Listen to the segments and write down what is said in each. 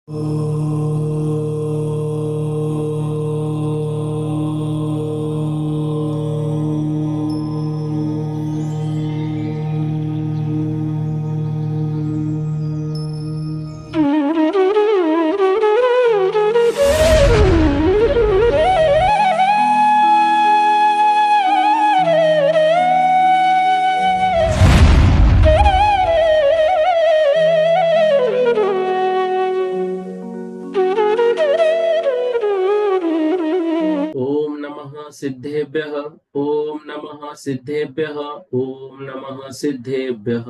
ओम नमः सिद्धेभ्यः। ओम नमः सिद्धेभ्यः। ओम नमः सिद्धेभ्यः।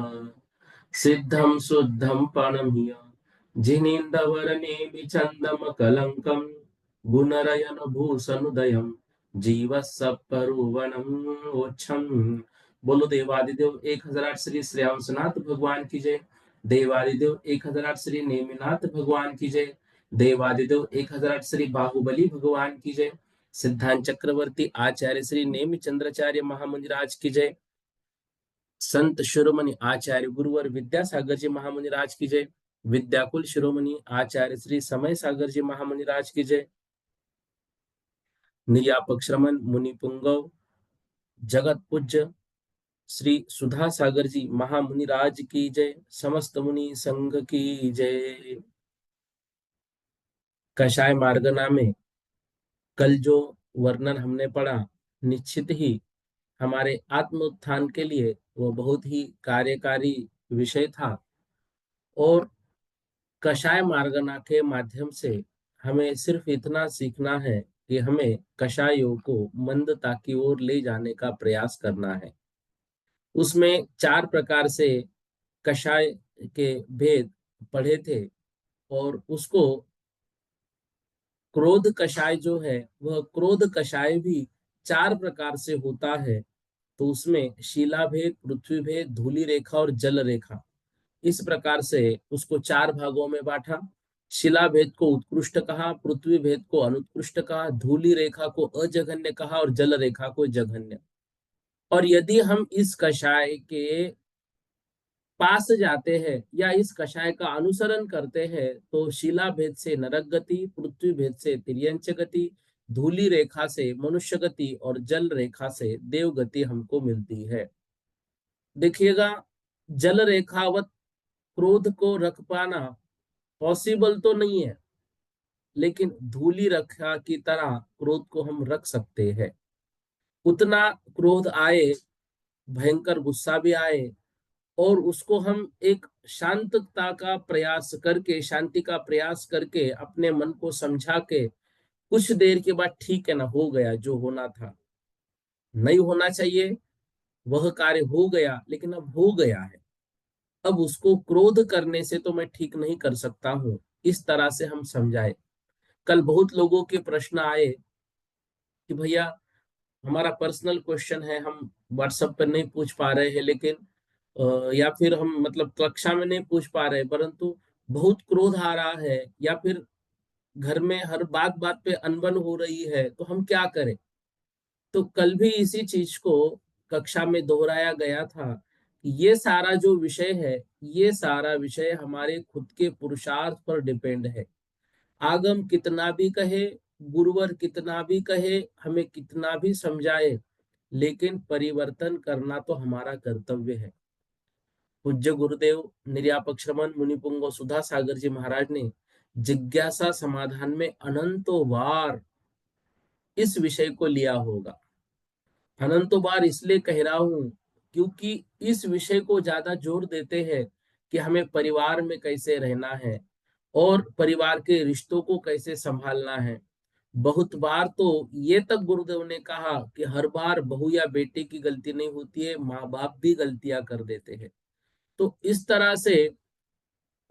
सिद्धं शुद्धं पणमिय जिनीन्द्रवर्णे चंदम कलंकम गुणरयन भूषणुदयम जीवस्य परुवनम ओच्छम। बोलो देवादिदेव 1008 श्री श्रेयांसनाथ भगवान की जय। देवादिदेव 1008 श्री नेमिनाथ भगवान की जय। देवादिदेव 1008 श्री बाहुबली भगवान की जय। सिद्धांत चक्रवर्ती आचार्य श्री नेमिचंद्राचार्य महामुनिराज की जय। संत शिरोमणि आचार्य गुरुवर विद्यासागर जी महामुनिराज की जय। विद्याकुल शिरोमणि आचार्य श्री समय सागर जी महामुनिराज की जय। निर्यापक श्रमण मुनि पुंगव जगत पूज्य श्री सुधा सागर जी महामुनिराज की जय। समस्त मुनि संघ की जय। कषाय मार्गना में कल जो वर्णन हमने पढ़ा, निश्चित ही हमारे आत्म उत्थान के लिए वो बहुत ही कार्यकारी विषय था। और कषाय मार्गना के माध्यम से हमें सिर्फ इतना सीखना है कि हमें कषायों को मंदता की ओर ले जाने का प्रयास करना है। उसमें 4 प्रकार से कषाय के भेद पढ़े थे। और उसको क्रोध कषाय जो है वह क्रोध कषाय भी 4 प्रकार से होता है। तो उसमें शिला भेद, पृथ्वी भेद, धूलि रेखा और जल रेखा, इस प्रकार से उसको 4 भागों में बांटा। शिला भेद को उत्कृष्ट कहा, पृथ्वी भेद को अनुत्कृष्ट कहा, धूलि रेखा को अजघन्य कहा और जल रेखा को जघन्य। और यदि हम इस कषाय के पास जाते हैं या इस कषाय का अनुसरण करते हैं तो शिला भेद से नरक गति, पृथ्वी भेद से तिर्यंच गति, धूलि रेखा से मनुष्य गति और जल रेखा से देव गति हमको मिलती है। देखिएगा, जल रेखावत क्रोध को रख पाना पॉसिबल तो नहीं है, लेकिन धूलि रेखा की तरह क्रोध को हम रख सकते हैं। उतना क्रोध आए, भयंकर गुस्सा भी आए, और उसको हम एक शांतता का प्रयास करके, शांति का प्रयास करके अपने मन को समझा के कुछ देर के बाद ठीक है ना, हो गया जो होना था। नहीं होना चाहिए वह कार्य हो गया, लेकिन अब हो गया है। अब उसको क्रोध करने से तो मैं ठीक नहीं कर सकता हूँ, इस तरह से हम समझाए। कल बहुत लोगों के प्रश्न आए कि भैया हमारा पर्सनल क्वेश्चन है, हम व्हाट्सएप पर नहीं पूछ पा रहे हैं, लेकिन या फिर हम मतलब कक्षा में नहीं पूछ पा रहे, परंतु बहुत क्रोध आ रहा है या फिर घर में हर बात बात पे अनबन हो रही है, तो हम क्या करें। तो कल भी इसी चीज को कक्षा में दोहराया गया था कि ये सारा जो विषय है, ये सारा विषय हमारे खुद के पुरुषार्थ पर डिपेंड है। आगम कितना भी कहे, गुरुवर कितना भी कहे, हमें कितना भी समझाए, लेकिन परिवर्तन करना तो हमारा कर्तव्य है। पूज्य गुरुदेव निर्यापक श्रमण मुनिपुंगव सुधा सागर जी महाराज ने जिज्ञासा समाधान में अनंतों बार इस विषय को लिया होगा। अनंतों बार इसलिए कह रहा हूं क्योंकि इस विषय को ज्यादा जोर देते हैं कि हमें परिवार में कैसे रहना है और परिवार के रिश्तों को कैसे संभालना है। बहुत बार तो ये तक गुरुदेव ने कहा कि हर बार बहू या बेटे की गलती नहीं होती है, माँ बाप भी गलतियां कर देते हैं। तो इस तरह से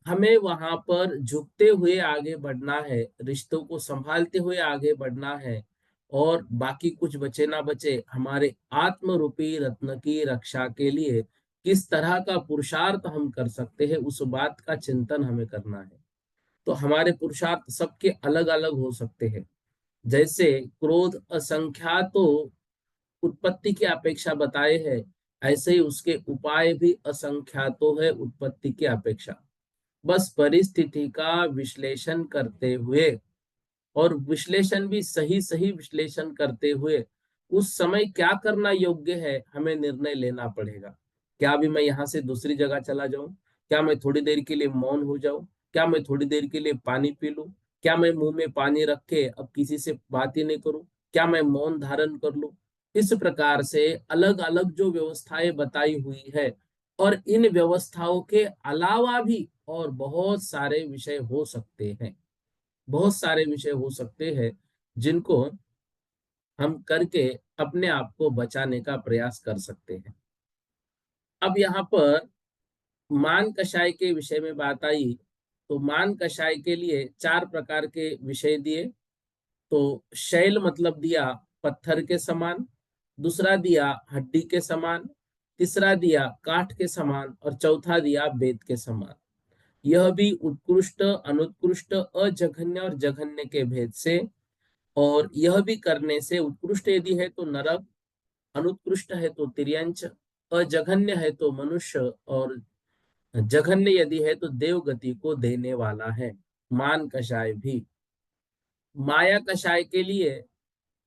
हमें वहां पर झुकते हुए आगे बढ़ना है, रिश्तों को संभालते हुए आगे बढ़ना है। और बाकी कुछ बचे ना बचे, हमारे आत्म रूपी रत्न की रक्षा के लिए किस तरह का पुरुषार्थ हम कर सकते हैं, उस बात का चिंतन हमें करना है। तो हमारे पुरुषार्थ सबके अलग अलग हो सकते हैं। जैसे क्रोध असंख्यातो उत्पत्ति की अपेक्षा बताए हैं, ऐसे ही उसके उपाय भी असंख्यातो है उत्पत्ति की अपेक्षा। बस परिस्थिति का विश्लेषण करते हुए, और विश्लेषण भी सही सही विश्लेषण करते हुए, उस समय क्या करना योग्य है हमें निर्णय लेना पड़ेगा। क्या अभी मैं यहाँ से दूसरी जगह चला जाऊं? क्या मैं थोड़ी देर के लिए मौन हो जाऊं? क्या मैं थोड़ी देर के लिए पानी पी लूं? क्या मैं मुंह में पानी रख के अब किसी से बात ही नहीं करूं? क्या मैं मौन धारण कर लूं? इस प्रकार से अलग अलग जो व्यवस्थाएं बताई हुई है, और इन व्यवस्थाओं के अलावा भी और बहुत सारे विषय हो सकते हैं, बहुत सारे विषय हो सकते हैं जिनको हम करके अपने आप को बचाने का प्रयास कर सकते हैं। अब यहाँ पर मान कषाय के विषय में बात आई, तो मान कषाय के लिए चार प्रकार के विषय दिए। तो शैल मतलब दिया पत्थर के समान, दूसरा दिया हड्डी के समान, तीसरा दिया काठ के समान, और चौथा दिया बेत के समान। यह भी उत्कृष्ट, अनुत्कृष्ट, अजघन्य और जघन्य के भेद से, और यह भी करने से उत्कृष्ट यदि है तो नरक, अनुत्कृष्ट है तो तिर्यंच, अजघन्य है तो मनुष्य, और जघन्य यदि है तो देव गति को देने वाला है। मान कषाय भी। माया कषाय के लिए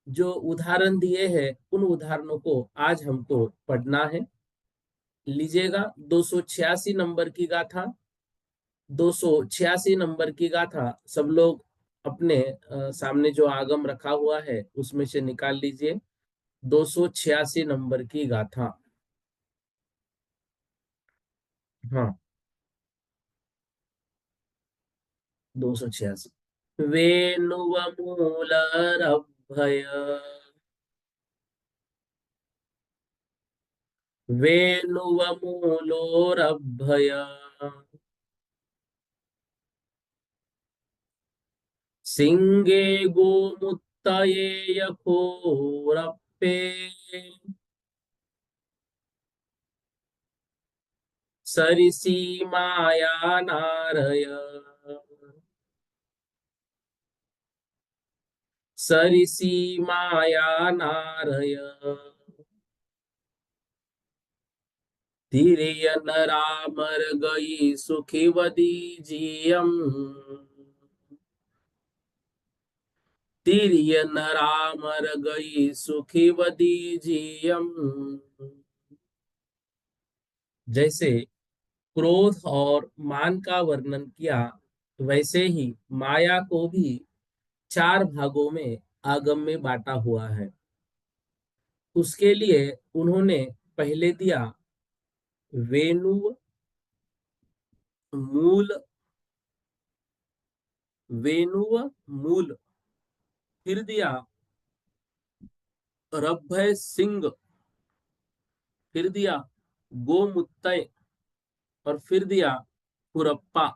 जो उदाहरण दिए हैं उन उदाहरणों को आज हमको पढ़ना है। लीजिएगा 286 नंबर की गाथा। 286 नंबर की गाथा सब लोग अपने सामने जो आगम रखा हुआ है उसमें से निकाल लीजिए। 286 नंबर की गाथा। हाँ, 286। वेणुवमूलरभय, वेणुवमूलोरभय, सिंगे गोमुत्तये यथोरप्पे, सरिसीमाया नारय, सरिसीमाया नारय, तिरयन रामर गई सुखिवदी जियम, तिरयन रामर गई सुखिवदी जियम। जैसे क्रोध और मान का वर्णन किया, वैसे ही माया को भी चार भागों में आगम में बांटा हुआ है। उसके लिए उन्होंने पहले दिया वेणु मूल, वेणु मूल, फिर दिया रभय सिंह, फिर दिया गोमुत्तय, और फिर दिया खुरप्पा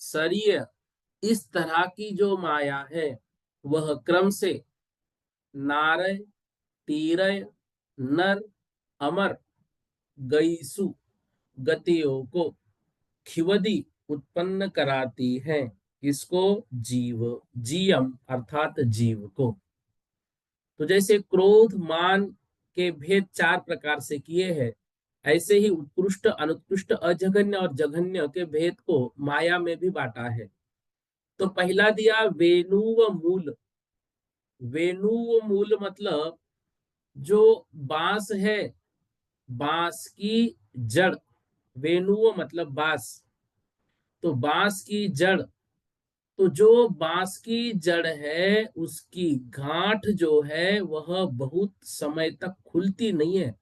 सरिय। इस तरह की जो माया है वह क्रम से नारय, तीरय, नर, अमर, गईसु गतियों को खिवदी उत्पन्न कराती है। इसको जीव, जीयम अर्थात जीव को। तो जैसे क्रोध मान के भेद चार प्रकार से किए हैं, ऐसे ही उत्कृष्ट, अनुत्कृष्ट, अजघन्य और जघन्य के भेद को माया में भी बांटा है। तो पहला दिया वेणुव मूल। वेणुव मूल मतलब जो बांस है, बांस की जड़। वेणुव मतलब बांस, तो बांस की जड़। तो जो बांस की जड़ है उसकी गांठ जो है वह बहुत समय तक खुलती नहीं है,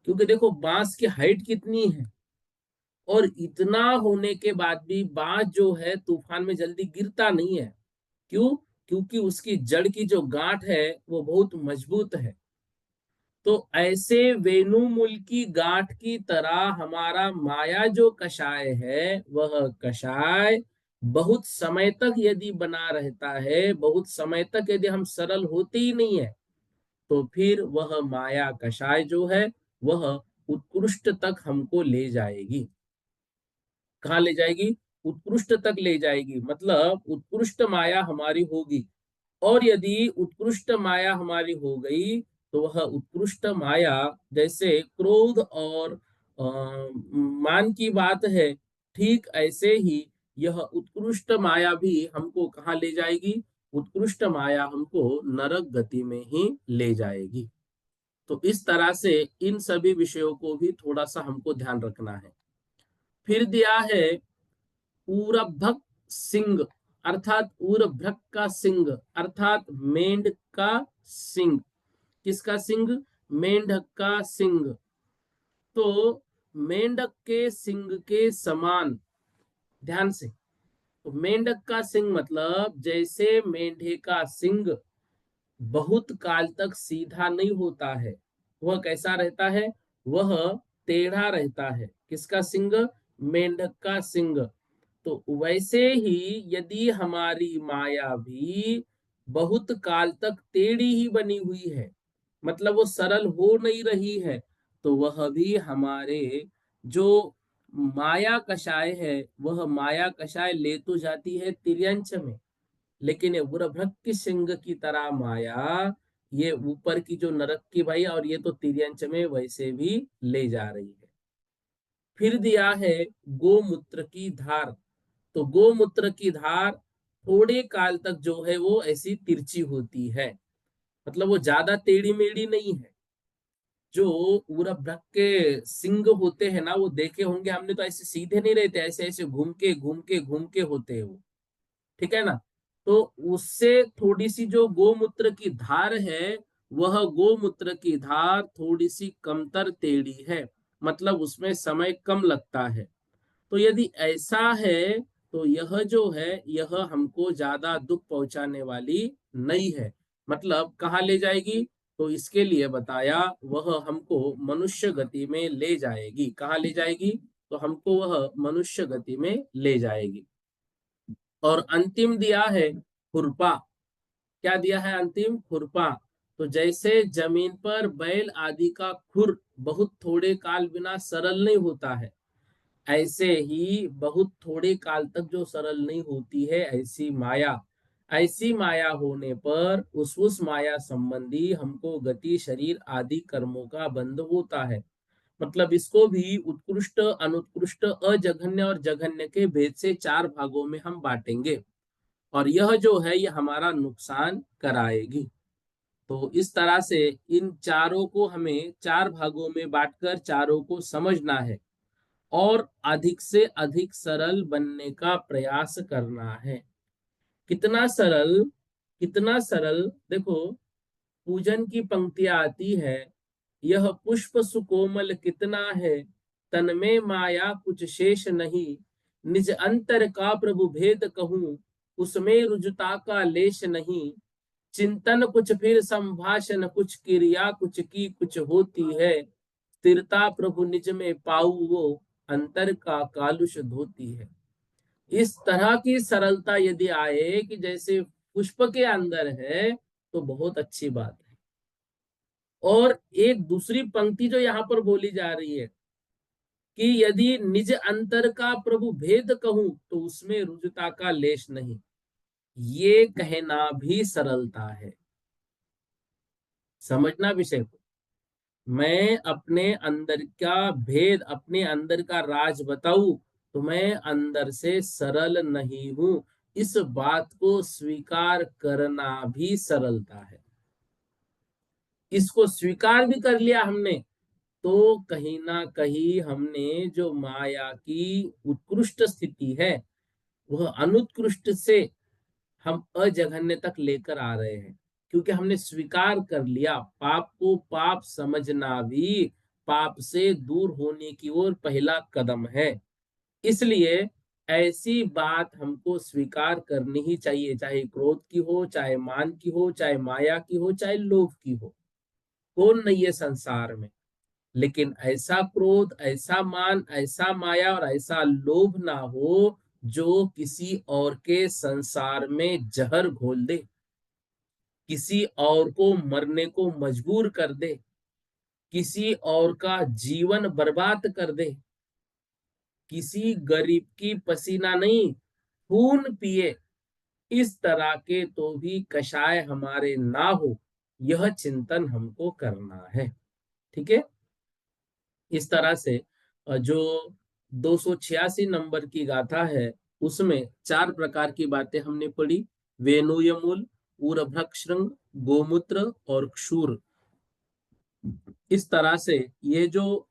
क्योंकि देखो बांस की हाइट कितनी है, और इतना होने के बाद भी बांस जो है तूफान में जल्दी गिरता नहीं है। क्यों? क्योंकि उसकी जड़ की जो गांठ है वो बहुत मजबूत है। तो ऐसे वेणुमूल की गांठ की तरह हमारा माया जो कषाय है वह कषाय बहुत समय तक यदि बना रहता है, बहुत समय तक यदि हम सरल होते ही नहीं है, तो फिर वह माया कषाय जो है वह उत्कृष्ट तक हमको ले जाएगी। कहाँ ले जाएगी? उत्कृष्ट तक ले जाएगी, मतलब उत्कृष्ट माया हमारी होगी। और यदि उत्कृष्ट माया हमारी हो गई तो वह उत्कृष्ट माया, जैसे क्रोध और मान की बात है, ठीक ऐसे ही यह उत्कृष्ट माया भी हमको कहाँ ले जाएगी? उत्कृष्ट माया हमको नरक गति में ही ले जाएगी। तो इस तरह से इन सभी विषयों को भी थोड़ा सा हमको ध्यान रखना है। फिर दिया है उरभक सिंह, अर्थात उरभ्रक का सिंह, अर्थात मेंढक का सिंह। किसका सिंह? मेंढक का सिंह। तो मेंढक के सिंह के समान, ध्यान से, तो मेंढक का सिंह मतलब जैसे मेंढे का सिंह बहुत काल तक सीधा नहीं होता है, वह कैसा रहता है? वह टेढ़ा रहता है। किसका सिंह? मेंढक का सिंह। तो वैसे ही यदि हमारी माया भी बहुत काल तक टेढ़ी ही बनी हुई है, मतलब वो सरल हो नहीं रही है, तो वह भी हमारे जो माया कषाय है, वह माया कषाय ले तो जाती है तिर्यंच में, लेकिन ये उर्भ्रक की सिंह की तरह माया ये ऊपर की जो नरक की भाई, और ये तो तिर्यंच में वैसे भी ले जा रही है। फिर दिया है गोमूत्र की धार। तो गोमूत्र की धार थोड़े काल तक जो है वो ऐसी तिरछी होती है, मतलब वो ज्यादा टेढ़ी मेढ़ी नहीं है। जो उर्भ्रक के सिंग होते हैं ना, वो देखे होंगे हमने, तो ऐसे सीधे नहीं रहते, ऐसे ऐसे घूम के घूम के घूम के होते हैं वो, ठीक है ना। तो उससे थोड़ी सी जो गोमूत्र की धार है, वह गोमूत्र की धार थोड़ी सी कमतर टेढ़ी है, मतलब उसमें समय कम लगता है। तो यदि ऐसा है तो यह जो है यह हमको ज्यादा दुख पहुंचाने वाली नहीं है, मतलब कहाँ ले जाएगी? तो इसके लिए बताया वह हमको मनुष्य गति में ले जाएगी। कहाँ ले जाएगी? तो हमको वह मनुष्य गति में ले जाएगी। और अंतिम दिया है खुरपा। क्या दिया है अंतिम? खुरपा। तो जैसे जमीन पर बैल आदि का खुर बहुत थोड़े काल बिना सरल नहीं होता है, ऐसे ही बहुत थोड़े काल तक जो सरल नहीं होती है ऐसी माया, ऐसी माया होने पर उस माया संबंधी हमको गति शरीर आदि कर्मों का बंध होता है। मतलब इसको भी उत्कृष्ट अनुत्कृष्ट अजघन्य और जघन्य के भेद से चार भागों में हम बांटेंगे, और यह जो है ये हमारा नुकसान कराएगी। तो इस तरह से इन चारों को हमें चार भागों में बांटकर चारों को समझना है और अधिक से अधिक सरल बनने का प्रयास करना है। कितना सरल? कितना सरल? देखो, पूजन की पंक्तियां आती है, यह पुष्प सुकोमल कितना है, तन में माया कुछ शेष नहीं, निज अंतर का प्रभु भेद कहूं, उसमें रुजुता का लेश नहीं, चिंतन कुछ फिर संभाषण कुछ, क्रिया कुछ की कुछ होती है, स्थिरता प्रभु निज में पाऊ वो, अंतर का कालुष धोती है। इस तरह की सरलता यदि आए कि जैसे पुष्प के अंदर है, तो बहुत अच्छी बात है। और एक दूसरी पंक्ति जो यहाँ पर बोली जा रही है कि यदि निज अंतर का प्रभु भेद कहूं, तो उसमें रुजुता का लेश नहीं, ये कहना भी सरलता है। समझना विषय को। मैं अपने अंदर का भेद, अपने अंदर का राज बताऊं, तो मैं अंदर से सरल नहीं हूं, इस बात को स्वीकार करना भी सरलता है। इसको स्वीकार भी कर लिया हमने, तो कहीं ना कहीं हमने जो माया की उत्कृष्ट स्थिति है, वह अनुत्कृष्ट से हम अजघन्य तक लेकर आ रहे हैं, क्योंकि हमने स्वीकार कर लिया। पाप को पाप समझना भी पाप से दूर होने की ओर पहला कदम है। इसलिए ऐसी बात हमको स्वीकार करनी ही चाहिए, चाहे क्रोध की हो, चाहे मान की हो, चाहे माया की हो, चाहे लोभ की हो। कौन नहीं है संसार में, लेकिन ऐसा क्रोध, ऐसा मान, ऐसा माया और ऐसा लोभ ना हो जो किसी और के संसार में जहर घोल दे, किसी और को मरने को मजबूर कर दे, किसी और का जीवन बर्बाद कर दे, किसी गरीब की पसीना नहीं खून पिए, इस तरह के तो भी कषाय हमारे ना हो, यह चिंतन हमको करना है। ठीक है। इस तरह से जो 286 नंबर की गाथा है, उसमें 4 प्रकार की बातें हमने पढ़ी। वेणुयमूल, उरभ्रक्षृंग, गोमूत्र और क्षूर। इस तरह से ये जो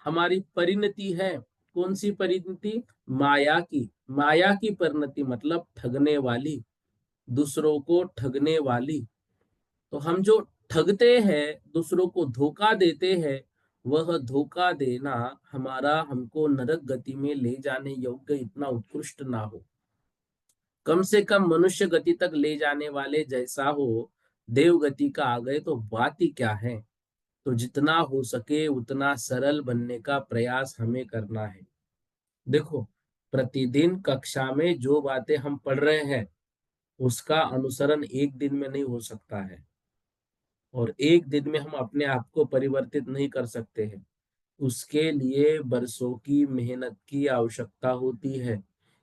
हमारी परिणति है, कौन सी परिणति? माया की। माया की परिणति मतलब ठगने वाली, दूसरों को ठगने वाली। तो हम जो ठगते हैं, दूसरों को धोखा देते हैं, वह धोखा देना हमारा हमको नरक गति में ले जाने योग्य इतना उत्कृष्ट ना हो, कम से कम मनुष्य गति तक ले जाने वाले जैसा हो, देव गति का आ गए तो बात ही क्या है। तो जितना हो सके उतना सरल बनने का प्रयास हमें करना है। देखो, प्रतिदिन कक्षा में जो बातें हम पढ़ रहे हैं, उसका अनुसरण एक दिन में नहीं हो सकता है, और एक दिन में हम अपने आप को परिवर्तित नहीं कर सकते हैं। उसके लिए बरसों की मेहनत की आवश्यकता होती है।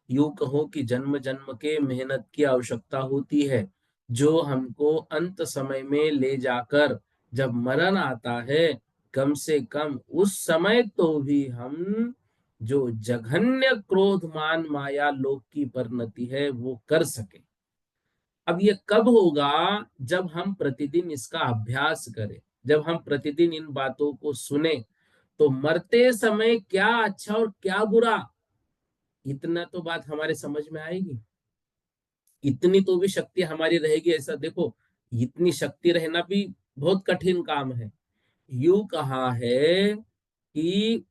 यूं कहो कि जन्म जन्म के मेहनत की आवश्यकता होती है, जो हमको अंत समय में ले जाकर, जब मरण आता है, कम से कम उस समय तो भी हम जो जघन्य क्रोध मान माया लोक की परिणति है वो कर सके। अब ये कब होगा? जब हम प्रतिदिन इसका अभ्यास करें, जब हम प्रतिदिन इन बातों को सुने, तो मरते समय क्या अच्छा और क्या बुरा, इतना तो बात हमारे समझ में आएगी। इतनी तो भी शक्ति हमारी रहेगी। ऐसा देखो, इतनी शक्ति रहना भी बहुत कठिन काम है। यूं कहा है कि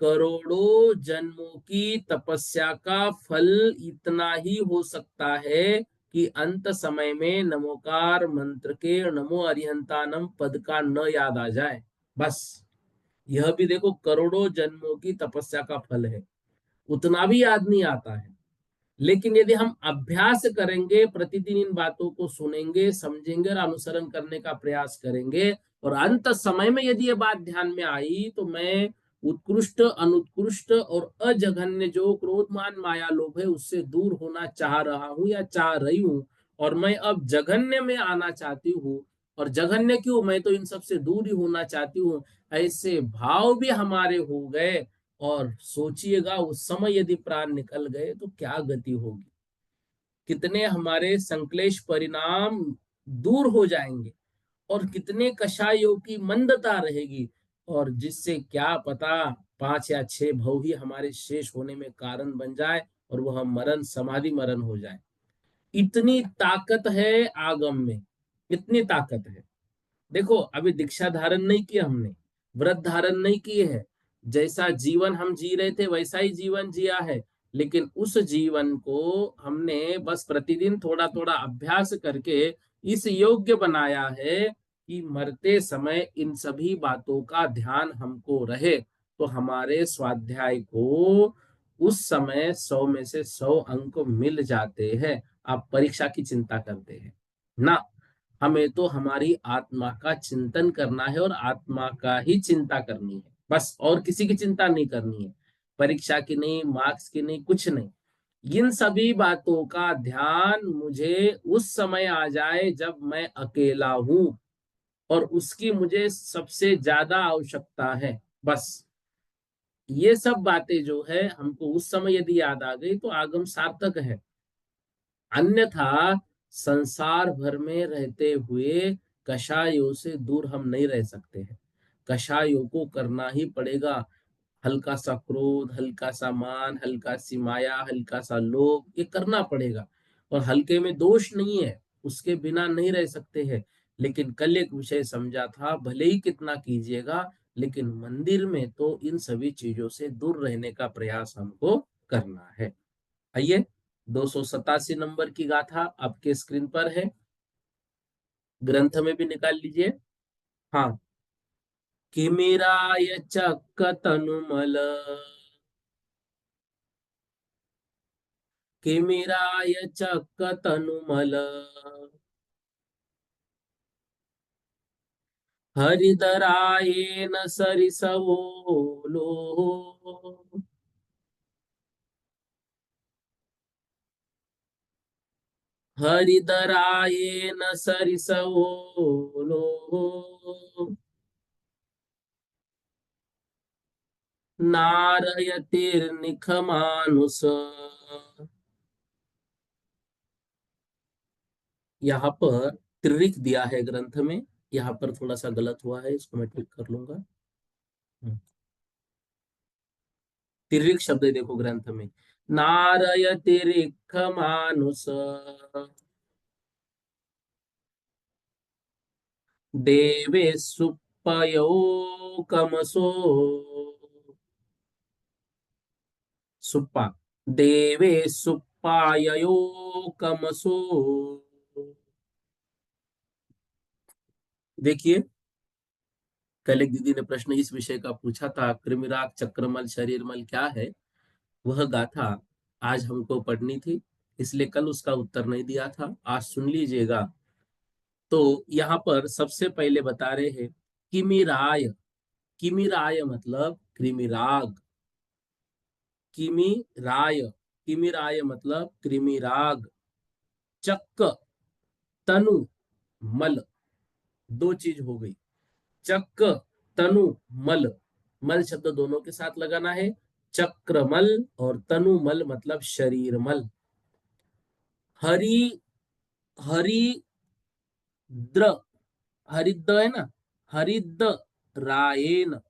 करोड़ों जन्मों की तपस्या का फल इतना ही हो सकता है कि अंत समय में नमोकार मंत्र के नमो अरिहंतानम पद का न याद आ जाए, बस। यह भी देखो, करोड़ों जन्मों की तपस्या का फल है, उतना भी याद नहीं आता है। लेकिन यदि हम अभ्यास करेंगे, प्रतिदिन इन बातों को सुनेंगे, समझेंगे और अनुसरण करने का प्रयास करेंगे, और अंत समय में यदि ये बात ध्यान में आई, तो मैं उत्कृष्ट, अनुत्कृष्ट और अजघन्य जो क्रोधमान माया लोभ है, उससे दूर होना चाह रहा हूं या चाह रही हूं, और मैं अब जघन्य में आना चाहती हूँ। और जघन्य क्यों, मैं तो इन सबसे दूर ही होना चाहती हूँ। ऐसे भाव भी हमारे हो गए, और सोचिएगा उस समय यदि प्राण निकल गए तो क्या गति होगी, कितने हमारे संक्लेश परिणाम दूर हो जाएंगे, और कितने कषायों की मंदता रहेगी, और जिससे क्या पता 5 या 6 भव ही हमारे शेष होने में कारण बन जाए, और वह मरण समाधि मरण हो जाए। इतनी ताकत है आगम में, इतनी ताकत है। देखो, अभी दीक्षा धारण नहीं किया हमने, व्रत धारण नहीं किए है, जैसा जीवन हम जी रहे थे वैसा ही जीवन जिया है, लेकिन उस जीवन को हमने बस प्रतिदिन थोड़ा थोड़ा अभ्यास करके इस योग्य बनाया है कि मरते समय इन सभी बातों का ध्यान हमको रहे, तो हमारे स्वाध्याय को उस समय 100 में से 100 अंक मिल जाते हैं। आप परीक्षा की चिंता करते हैं ना, हमें तो हमारी आत्मा का चिंतन करना है, और आत्मा का ही चिंता करनी है, बस। और किसी की चिंता नहीं करनी है, परीक्षा की नहीं, मार्क्स की नहीं, कुछ नहीं। इन सभी बातों का ध्यान मुझे उस समय आ जाए जब मैं अकेला हूं, और उसकी मुझे सबसे ज्यादा आवश्यकता है, बस। ये सब बातें जो है हमको उस समय यदि याद आ गई तो आगम सार्थक है। अन्यथा संसार भर में रहते हुए कषायों से दूर हम नहीं रह सकते हैं। कषायों को करना ही पड़ेगा। हल्का सा क्रोध, हल्का सा मान, हल्का सी माया, हल्का सा लोभ, ये करना पड़ेगा। और हल्के में दोष नहीं है, उसके बिना नहीं रह सकते हैं। लेकिन कल एक विषय समझा था, भले ही कितना कीजिएगा, लेकिन मंदिर में तो इन सभी चीजों से दूर रहने का प्रयास हमको करना है। आइए, 287 नंबर की गाथा आपके स्क्रीन पर है, ग्रंथ में भी निकाल लीजिए। हाँ। किमिराय चक्क तनुमल, किमिराय चक्क तनुमल, हरिदरायेन सरिसवो लो, हरिदरायेन सरिसवो लो, नारयतिर्निखमानुष। यहाँ पर त्रिक दिया है ग्रंथ में, यहाँ पर थोड़ा सा गलत हुआ है, इसको मैं ठीक कर लूंगा। तिरिक शब्द है देखो ग्रंथ में, नारयतिरिक्खमानुष देवेषुपयोकमसो। सुप्पा, देवेषुपाययोकमसो। देखिए, कल एक दीदी ने प्रश्न इस विषय का पूछा था, कृमिराग चक्रमल शरीरमल क्या है, वह गाथा आज हमको पढ़नी थी, इसलिए कल उसका उत्तर नहीं दिया था, आज सुन लीजिएगा। तो यहाँ पर सबसे पहले बता रहे हैं किमिराय। किमिराय मतलब कृमिराग। किमिराय, किमिराय मतलब कृमिराग। चक्क, तनु, मल, दो चीज हो गई। चक्क, तनु, मल, मल शब्द दोनों के साथ लगाना है। चक्रमल और तनुमल मतलब शरीरमल। हरि, हरिद्र, हरिद्र है ना, हरिद्र रायेन,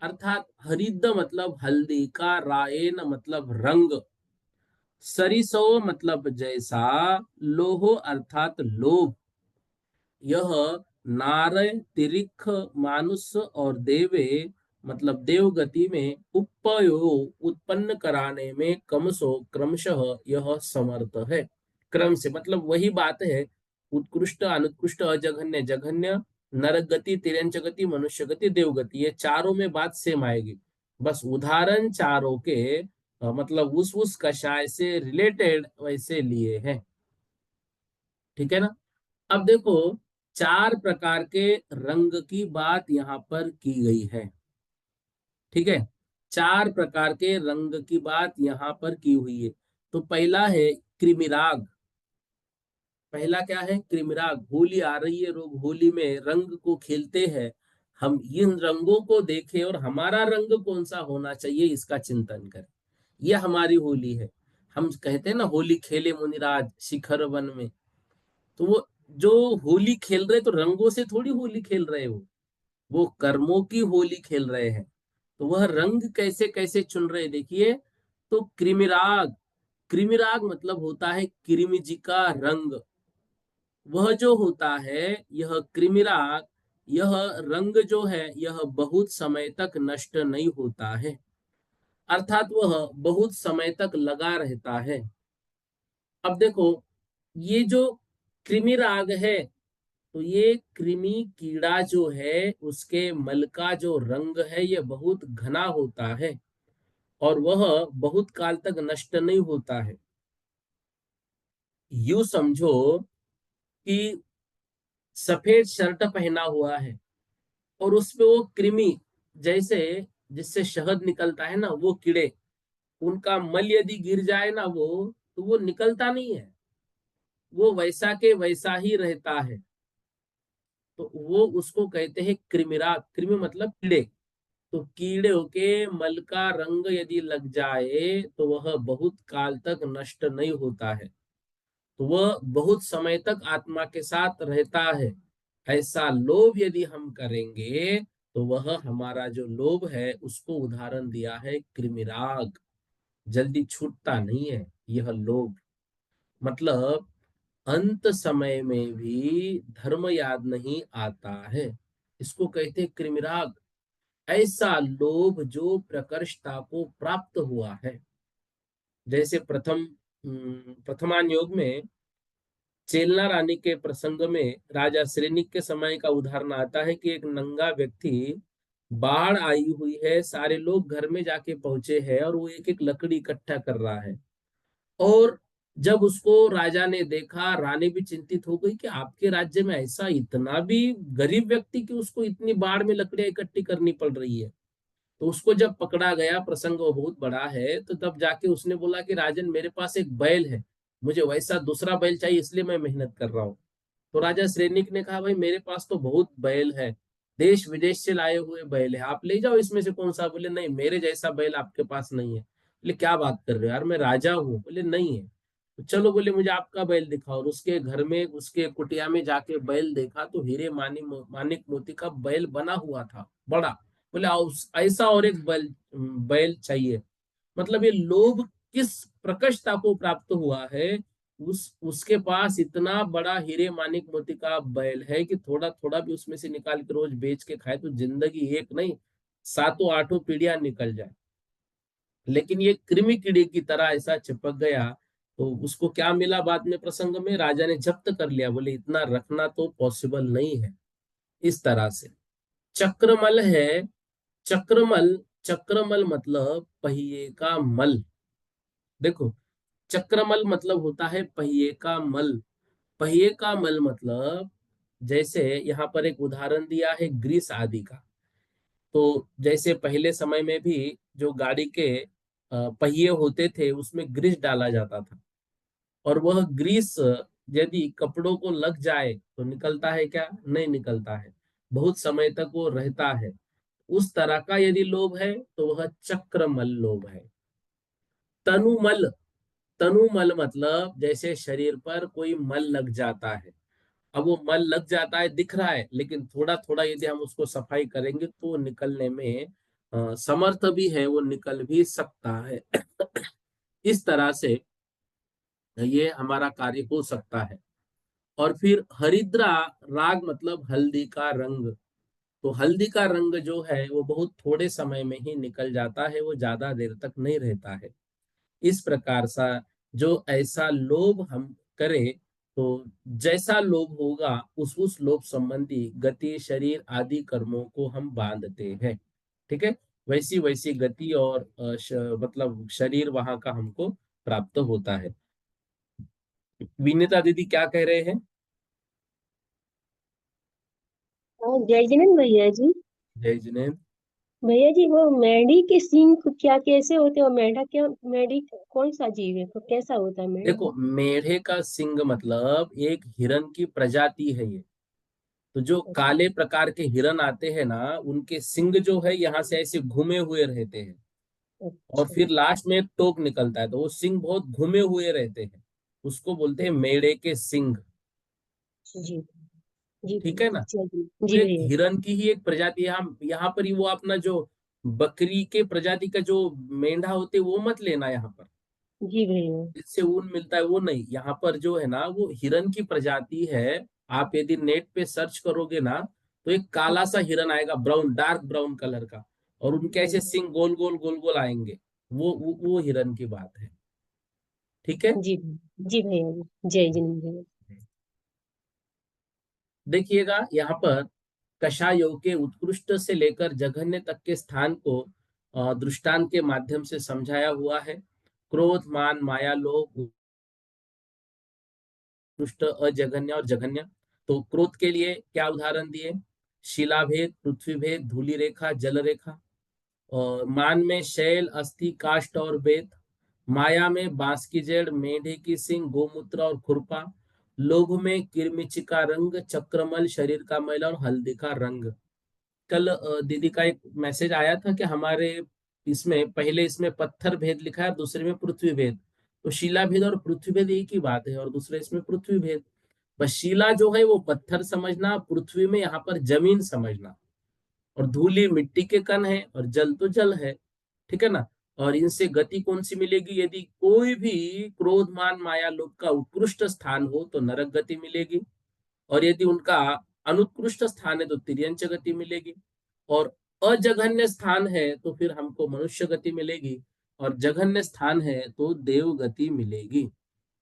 अर्थात हरिद्र मतलब हल्दी का, रायेन मतलब रंग, सरिसो मतलब जैसा, लोहो अर्थात लोभ। यह नारय तिरिख मानुष और देवे मतलब देवगति में उपयो उत्पन्न कराने में कमसो क्रमशः यह समर्थ है। क्रम से मतलब वही बात है, उत्कृष्ट अनुत्कृष्ट अजघन्य जघन्य, नरक गति तिरंच गति मनुष्य गति देवगति, ये चारों में बात सेम आएगी। बस उदाहरण चारों के मतलब उस कषाय से रिलेटेड वैसे लिए हैं। ठीक है ना। अब देखो, चार प्रकार के रंग की बात यहां पर की गई है। ठीक है, चार प्रकार के रंग की बात यहां पर की हुई है। तो पहला है कृमिराग। पहला क्या है? कृमिराग। होली आ रही है, लोग होली में रंग को खेलते हैं। हम इन रंगों को देखें और हमारा रंग कौन सा होना चाहिए इसका चिंतन करें। यह हमारी होली है। हम कहते हैं ना, होली खेले मुनिराज शिखर वन में। तो वो जो होली खेल रहे, तो रंगों से थोड़ी होली खेल रहे हो, वो कर्मों की होली खेल रहे हैं। तो वह रंग कैसे कैसे चुन रहे देखिए। तो कृमिराग, कृमिराग मतलब होता है कृमि जी का रंग। वह जो होता है, यह कृमिराग, यह रंग जो है यह बहुत समय तक नष्ट नहीं होता है, अर्थात वह बहुत समय तक लगा रहता है। अब देखो, ये जो कृमिराग है, तो ये कृमि कीड़ा जो है उसके मल का जो रंग है ये बहुत घना होता है और वह बहुत काल तक नष्ट नहीं होता है। यूं समझो कि सफेद शर्ट पहना हुआ है और उसपे वो कृमि, जैसे जिससे शहद निकलता है ना, वो कीड़े, उनका मल यदि गिर जाए ना, वो तो वो निकलता नहीं है, वो वैसा के वैसा ही रहता है। तो वो उसको कहते हैं कृमिरा। कृमि मतलब कीड़े। तो कीड़े के मल का रंग यदि लग जाए तो वह बहुत काल तक नष्ट नहीं होता है, तो वह बहुत समय तक आत्मा के साथ रहता है। ऐसा लोभ यदि हम करेंगे तो वह हमारा जो लोभ है उसको उदाहरण दिया है कृमिराग। जल्दी छूटता नहीं है यह लोभ। मतलब अंत समय में भी धर्म याद नहीं आता है, इसको कहते हैं कृमिराग। ऐसा लोभ जो प्रकर्षता को प्राप्त हुआ है। जैसे प्रथमान योग में चेलना रानी के प्रसंग में राजा श्रेनिक के समय का उदाहरण आता है कि एक नंगा व्यक्ति, बाढ़ आई हुई है, सारे लोग घर में जाके पहुंचे हैं और वो एक एक लकड़ी इकट्ठा कर रहा है। और जब उसको राजा ने देखा, रानी भी चिंतित हो गई कि आपके राज्य में ऐसा इतना भी गरीब व्यक्ति कि उसको इतनी बाढ़ में लकड़ियां इकट्ठी करनी पड़ रही है। तो उसको जब पकड़ा गया, प्रसंग वो बहुत बड़ा है, तो तब जाके उसने बोला कि राजन मेरे पास एक बैल है, मुझे वैसा दूसरा बैल चाहिए, इसलिए मैं मेहनत कर रहा हूँ। तो राजा श्रेनिक ने कहा भाई मेरे पास तो बहुत बैल है, देश विदेश से लाए हुए बैल है, आप ले जाओ इसमें से कौन सा। बोले नहीं, मेरे जैसा बैल आपके पास नहीं है। बोले क्या बात कर रहे हो यार, मैं राजा हूँ। बोले नहीं है। तो चलो, बोले मुझे आपका बैल दिखाओ। और उसके घर में, उसके कुटिया में जाके बैल देखा तो हीरे मानिक मोती का बैल बना हुआ था, बड़ा। बोले ऐसा और एक बैल बैल चाहिए। मतलब ये लोभ किस प्रकर्षता को प्राप्त हुआ है। उसके पास इतना बड़ा हीरे मानिक मोती का बैल है कि थोड़ा थोड़ा भी उसमें से निकाल के रोज बेच के खाए तो जिंदगी एक नहीं, सातों आठों पीढ़ियां निकल जाए। लेकिन ये कृमि कीड़े की तरह ऐसा चिपक गया। तो उसको क्या मिला बाद में, प्रसंग में राजा ने जब्त कर लिया। बोले इतना रखना तो पॉसिबल नहीं है। इस तरह से चक्रमल है। चक्रमल, चक्रमल मतलब पहिए का मल। देखो, चक्रमल मतलब होता है पहिए का मल। पहिए का मल मतलब, जैसे यहाँ पर एक उदाहरण दिया है ग्रीस आदि का। तो जैसे पहले समय में भी जो गाड़ी के पहिए होते थे उसमें ग्रीस डाला जाता था। और वह ग्रीस यदि कपड़ों को लग जाए तो निकलता है क्या? नहीं निकलता है, बहुत समय तक वो रहता है। उस तरह का यदि लोभ है तो वह चक्रमल लोभ है। तनुमल, तनुमल मतलब जैसे शरीर पर कोई मल लग जाता है। अब वो मल लग जाता है, दिख रहा है, लेकिन थोड़ा थोड़ा यदि हम उसको सफाई करेंगे तो वो निकलने में समर्थ भी है, वो निकल भी सकता है। इस तरह से ये हमारा कार्य हो सकता है। और फिर हरिद्रा राग मतलब हल्दी का रंग। तो हल्दी का रंग जो है वो बहुत थोड़े समय में ही निकल जाता है, वो ज्यादा देर तक नहीं रहता है। इस प्रकार सा जो ऐसा लोभ हम करें, तो जैसा लोभ होगा उस लोभ संबंधी गति शरीर आदि कर्मों को हम बांधते हैं। ठीक है, वैसी वैसी गति और मतलब शरीर वहां का हमको प्राप्त होता है। विनीता दीदी क्या कह रहे हैं? हाँ, जय जिनेन्द्र भैया जी। जय जिनेन्द्र। भैया जी, वो मेंढी के सींग क्या कैसे होते हैं? और मेंढा क्या, मेंढी कौन सा जीव है? तो कैसा होता है देखो, मेंढा? मेढे का सिंग मतलब एक हिरन की प्रजाति है ये। तो जो काले प्रकार के हिरन आते हैं ना, उनके सिंग जो है यहाँ से ऐसे घूमे हुए रहते हैं। और अच्छा। फिर लास्ट में एक टोक निकलता है, तो वो सिंग बहुत घूमे हुए रहते हैं। उसको बोलते हैं मेढ़े के सिंग। जी। जी ठीक है भैया, ना। जी तो जी एक भैया। हिरन की ही एक प्रजाति है। हम यहाँ पर ही वो अपना जो बकरी के प्रजाति का जो मेंढा होते हैं वो मत लेना यहाँ पर, जी भैया। जिससे ऊन मिलता है वो नहीं। यहाँ पर जो है ना वो हिरन की प्रजाति है। आप यदि नेट पे सर्च करोगे ना, तो एक काला सा हिरन आएगा, ब्राउन, डार्क ब्राउन कलर का। और उनके ऐसे सिंग गोल गोल गोल गोल आएंगे। वो हिरन की बात है। ठीक है। जी जी भैया जी, जय जिनेन्द्र भैया। देखिएगा यहाँ पर कषायों के उत्कृष्ट से लेकर जघन्य तक के स्थान को दृष्टांत के माध्यम से समझाया हुआ है। क्रोध, मान, माया, लोभ, उत्कृष्ट, अजघन्य और जघन्य। तो क्रोध के लिए क्या उदाहरण दिए? शिलाभेद, पृथ्वी भेद, धूलि रेखा, जल रेखा। और मान में शैल, अस्थि, काष्ठ और बेत। माया में बांस की जड़, मेढे की सिंग, गोमूत्र और खुरपा। लोभ में किरमिच का रंग, चक्रमल शरीर का मैला और हल्दी का रंग। कल दीदी का एक मैसेज आया था कि हमारे इसमें पहले इसमें पत्थर भेद लिखा है, दूसरे में पृथ्वी भेद। तो शिला भेद और पृथ्वी भेद एक ही बात है, और दूसरे इसमें पृथ्वी भेद। बस शिला जो है वो पत्थर समझना, पृथ्वी में यहाँ पर जमीन समझना। और धूलि मिट्टी के कण है, और जल तो जल है। ठीक है ना। और इनसे गति कौन सी मिलेगी? यदि कोई भी क्रोध, मान, माया, लोभ का उत्कृष्ट स्थान हो तो नरक गति मिलेगी। और यदि उनका अनुत्कृष्ट स्थान है तो तिर्यंच गति मिलेगी। और अजघन्य स्थान है तो फिर हमको मनुष्य गति मिलेगी। और जघन्य स्थान है तो देव गति मिलेगी।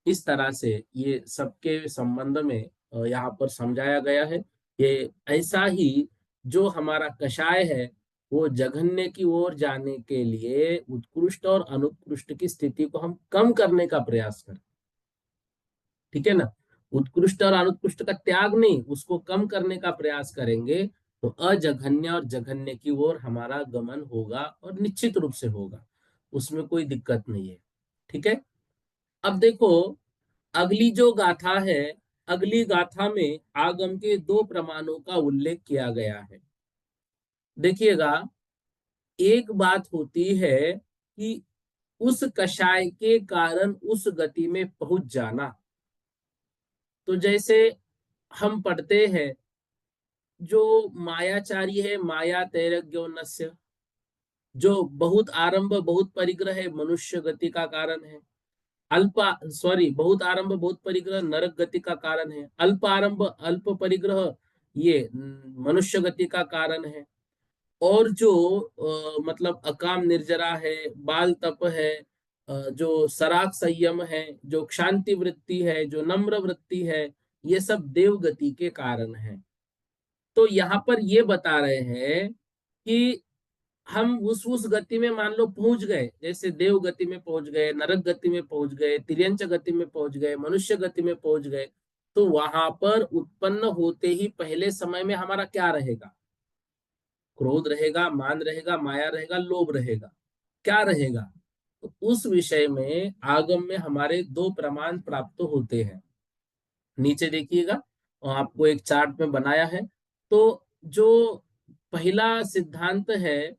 इस तरह से ये सबके संबंध में यहाँ पर समझाया गया है। ये ऐसा ही जो हमारा कषाय है, वो जघन्य की ओर जाने के लिए उत्कृष्ट और अनुत्कृष्ट की स्थिति को हम कम करने का प्रयास करें। ठीक है ना। उत्कृष्ट और अनुत्कृष्ट का त्याग नहीं, उसको कम करने का प्रयास करेंगे तो अजघन्य और जघन्य की ओर हमारा गमन होगा, और निश्चित रूप से होगा। उसमें कोई दिक्कत नहीं है। ठीक है। अब देखो, अगली जो गाथा है, अगली गाथा में आगम के दो प्रमाणों का उल्लेख किया गया है। देखिएगा, एक बात होती है कि उस कषाय के कारण उस गति में पहुंच जाना। तो जैसे हम पढ़ते हैं, जो मायाचारी है, माया तैरज्ञोनस्य, जो बहुत आरंभ बहुत परिग्रह है, मनुष्य गति का कारण है। अल्प सॉरी बहुत आरंभ बहुत परिग्रह नरक गति का कारण है। अल्प आरंभ अल्प परिग्रह ये मनुष्य गति का कारण है। और जो मतलब अकाम निर्जरा है, बाल तप है, जो सराग संयम है, जो क्षांति वृत्ति है, जो नम्र वृत्ति है, ये सब देव गति के कारण है। तो यहाँ पर ये बता रहे हैं कि हम उस गति में मान लो पहुंच गए, जैसे देव गति में पहुंच गए, नरक गति में पहुंच गए, तिर्यंच गति में पहुंच गए, मनुष्य गति में पहुंच गए, तो वहां पर उत्पन्न होते ही पहले समय में हमारा क्या रहेगा? क्रोध रहेगा, मान रहेगा, माया रहेगा, लोभ रहेगा, क्या रहेगा? तो उस विषय में आगम में हमारे दो प्रमाण प्राप्त होते हैं। नीचे देखिएगा, और आपको एक चार्ट में बनाया है। तो जो पहला सिद्धांत है,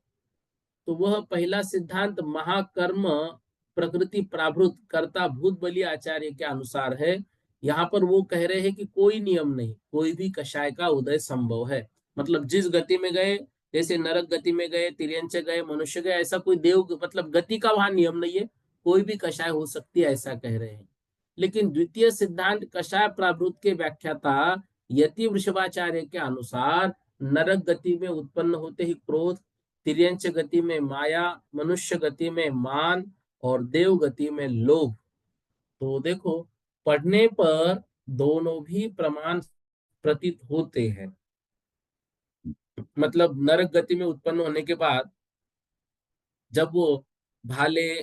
तो वह पहला सिद्धांत महाकर्म प्रकृति प्राभृत कर्ता भूत बलि आचार्य के अनुसार है। यहाँ पर वो कह रहे हैं कि कोई नियम नहीं, कोई भी कषाय का उदय संभव है। मतलब जिस गति में गए, जैसे नरक गति में गए, तिर्यंच गए, मनुष्य गए, ऐसा कोई देव मतलब गति का वहां नियम नहीं है, कोई भी कषाय हो सकती है, ऐसा कह रहे हैं। लेकिन द्वितीय सिद्धांत कषाय प्राभृत के व्याख्याता यति वृषभाचार्य के अनुसार नरक गति में उत्पन्न होते ही क्रोध, तिर्यंच गति में माया, मनुष्य गति में मान, और देव गति में लोभ। तो देखो, पढ़ने पर दोनों भी प्रमाण प्रतीत होते हैं। मतलब नरक गति में उत्पन्न होने के बाद जब वो भाले,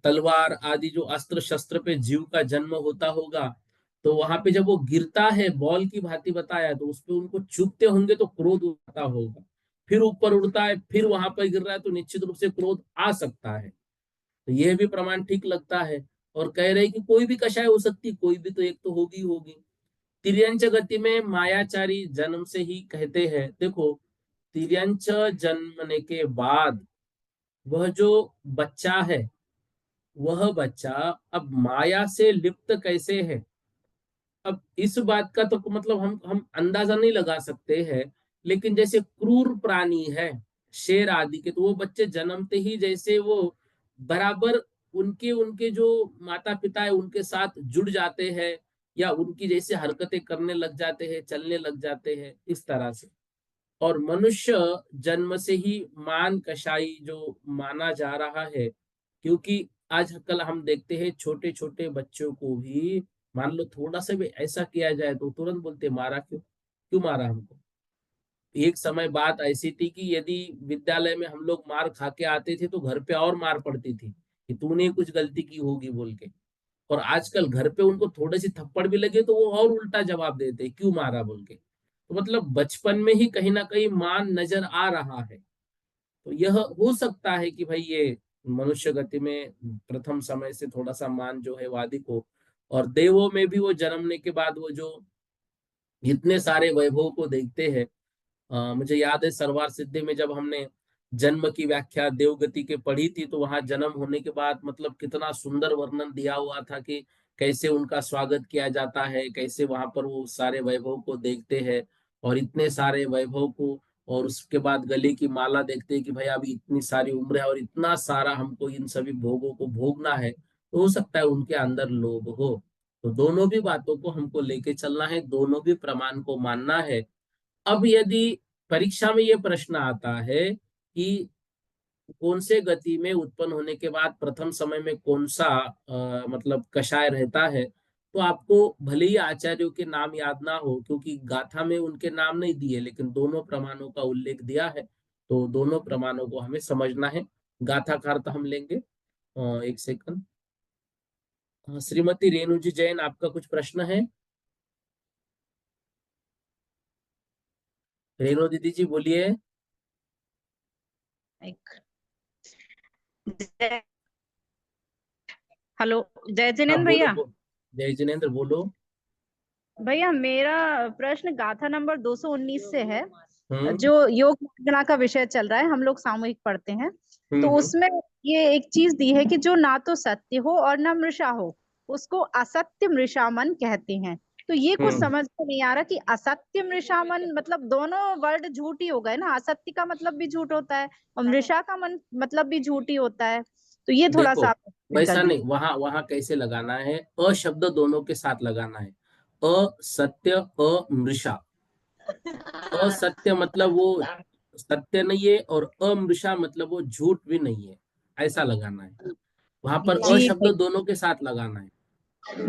तलवार आदि जो अस्त्र शस्त्र पे जीव का जन्म होता होगा, तो वहां पे जब वो गिरता है, बॉल की भांति बताया, तो उसपे उनको चुभते होंगे तो क्रोध उठता होगा। फिर ऊपर उड़ता है, फिर वहां पर गिर रहा है, तो निश्चित रूप से क्रोध आ सकता है। तो यह भी प्रमाण ठीक लगता है। और कह रहे कि कोई भी कषाय हो सकती, कोई भी तो एक तो होगी होगी। तिर्यंच गति में मायाचारी जन्म से ही कहते हैं। देखो, तिर्यंच जन्मने के बाद वह जो बच्चा है, वह बच्चा अब माया से लिप्त कैसे है? अब इस बात का तो मतलब हम अंदाजा नहीं लगा सकते हैं। लेकिन जैसे क्रूर प्राणी है, शेर आदि के, तो वो बच्चे जन्मते ही जैसे वो बराबर उनके उनके जो माता पिता है उनके साथ जुड़ जाते हैं, या उनकी जैसे हरकतें करने लग जाते हैं, चलने लग जाते हैं, इस तरह से। और मनुष्य जन्म से ही मान कषाई जो माना जा रहा है, क्योंकि आजकल हम देखते हैं छोटे छोटे बच्चों को भी, मान लो थोड़ा सा भी ऐसा किया जाए तो तुरंत बोलते मारा क्यों, क्यों मारा हमको? एक समय बात ऐसी थी कि यदि विद्यालय में हम लोग मार खा के आते थे तो घर पे और मार पड़ती थी कि तूने कुछ गलती की होगी बोल के। और आजकल घर पे उनको थोड़ी सी थप्पड़ भी लगे तो वो और उल्टा जवाब देते क्यों मारा बोल के। तो मतलब बचपन में ही कहीं ना कहीं मान नजर आ रहा है। तो यह हो सकता है कि भाई ये मनुष्य गति में प्रथम समय से थोड़ा सा मान जो है वादिक हो। और देवों में भी वो जन्मने के बाद वो जो इतने सारे वैभव को देखते हैं। मुझे याद है सरवार सिद्धि में जब हमने जन्म की व्याख्या देवगति के पढ़ी थी, तो वहां जन्म होने के बाद मतलब कितना सुंदर वर्णन दिया हुआ था कि कैसे उनका स्वागत किया जाता है, कैसे वहां पर वो सारे वैभव को देखते हैं, और इतने सारे वैभव को। और उसके बाद गले की माला देखते हैं कि भाई अभी इतनी सारी उम्र है और इतना सारा हमको इन सभी भोगों को भोगना है, तो हो सकता है उनके अंदर लोभ हो। तो दोनों भी बातों को हमको लेके चलना है, दोनों भी प्रमाण को मानना है। अब यदि परीक्षा में ये प्रश्न आता है कि कौन से गति में उत्पन्न होने के बाद प्रथम समय में कौन सा मतलब कषाय रहता है, तो आपको भले ही आचार्यों के नाम याद ना हो, क्योंकि गाथा में उनके नाम नहीं दिए, लेकिन दोनों प्रमाणों का उल्लेख दिया है। तो दोनों प्रमाणों को हमें समझना है। गाथा का अर्थ हम लेंगे। एक सेकंड। श्रीमती रेणु जी जैन, आपका कुछ प्रश्न है? रेणु दीदी जी बोलिए। एक हेलो, जय हाँ जिनेन्द्र बोलो भैया। जय जिनेन्द्र बोलो। भैया मेरा प्रश्न गाथा नंबर 219 से है। हम्म जो योग गणना का विषय चल रहा है, हम लोग सामूहिक पढ़ते हैं, तो हम्म उसमें ये एक चीज दी है कि जो ना तो सत्य हो और ना मृषा हो, उसको असत्य मृषामन कहते हैं। तो ये कुछ हम्म समझ में नहीं आ रहा कि असत्य मृषामन मतलब दोनों वर्ड झूठ ही हो गए ना, असत्य का मतलब भी झूठ होता है और मृषा का मन मतलब भी झूठ ही होता है। तो ये थोड़ा देखो, सा आप explain कर वैसा नहीं, दीजिए। वहां वहां कैसे लगाना है, अशब्द दोनों के साथ लगाना है। असत्य, अमृषा। असत्य मतलब वो सत्य नहीं है, और अमृषा मतलब वो झूठ भी नहीं है, ऐसा लगाना है। वहां पर जी अशब्द दोनों के साथ लगाना है।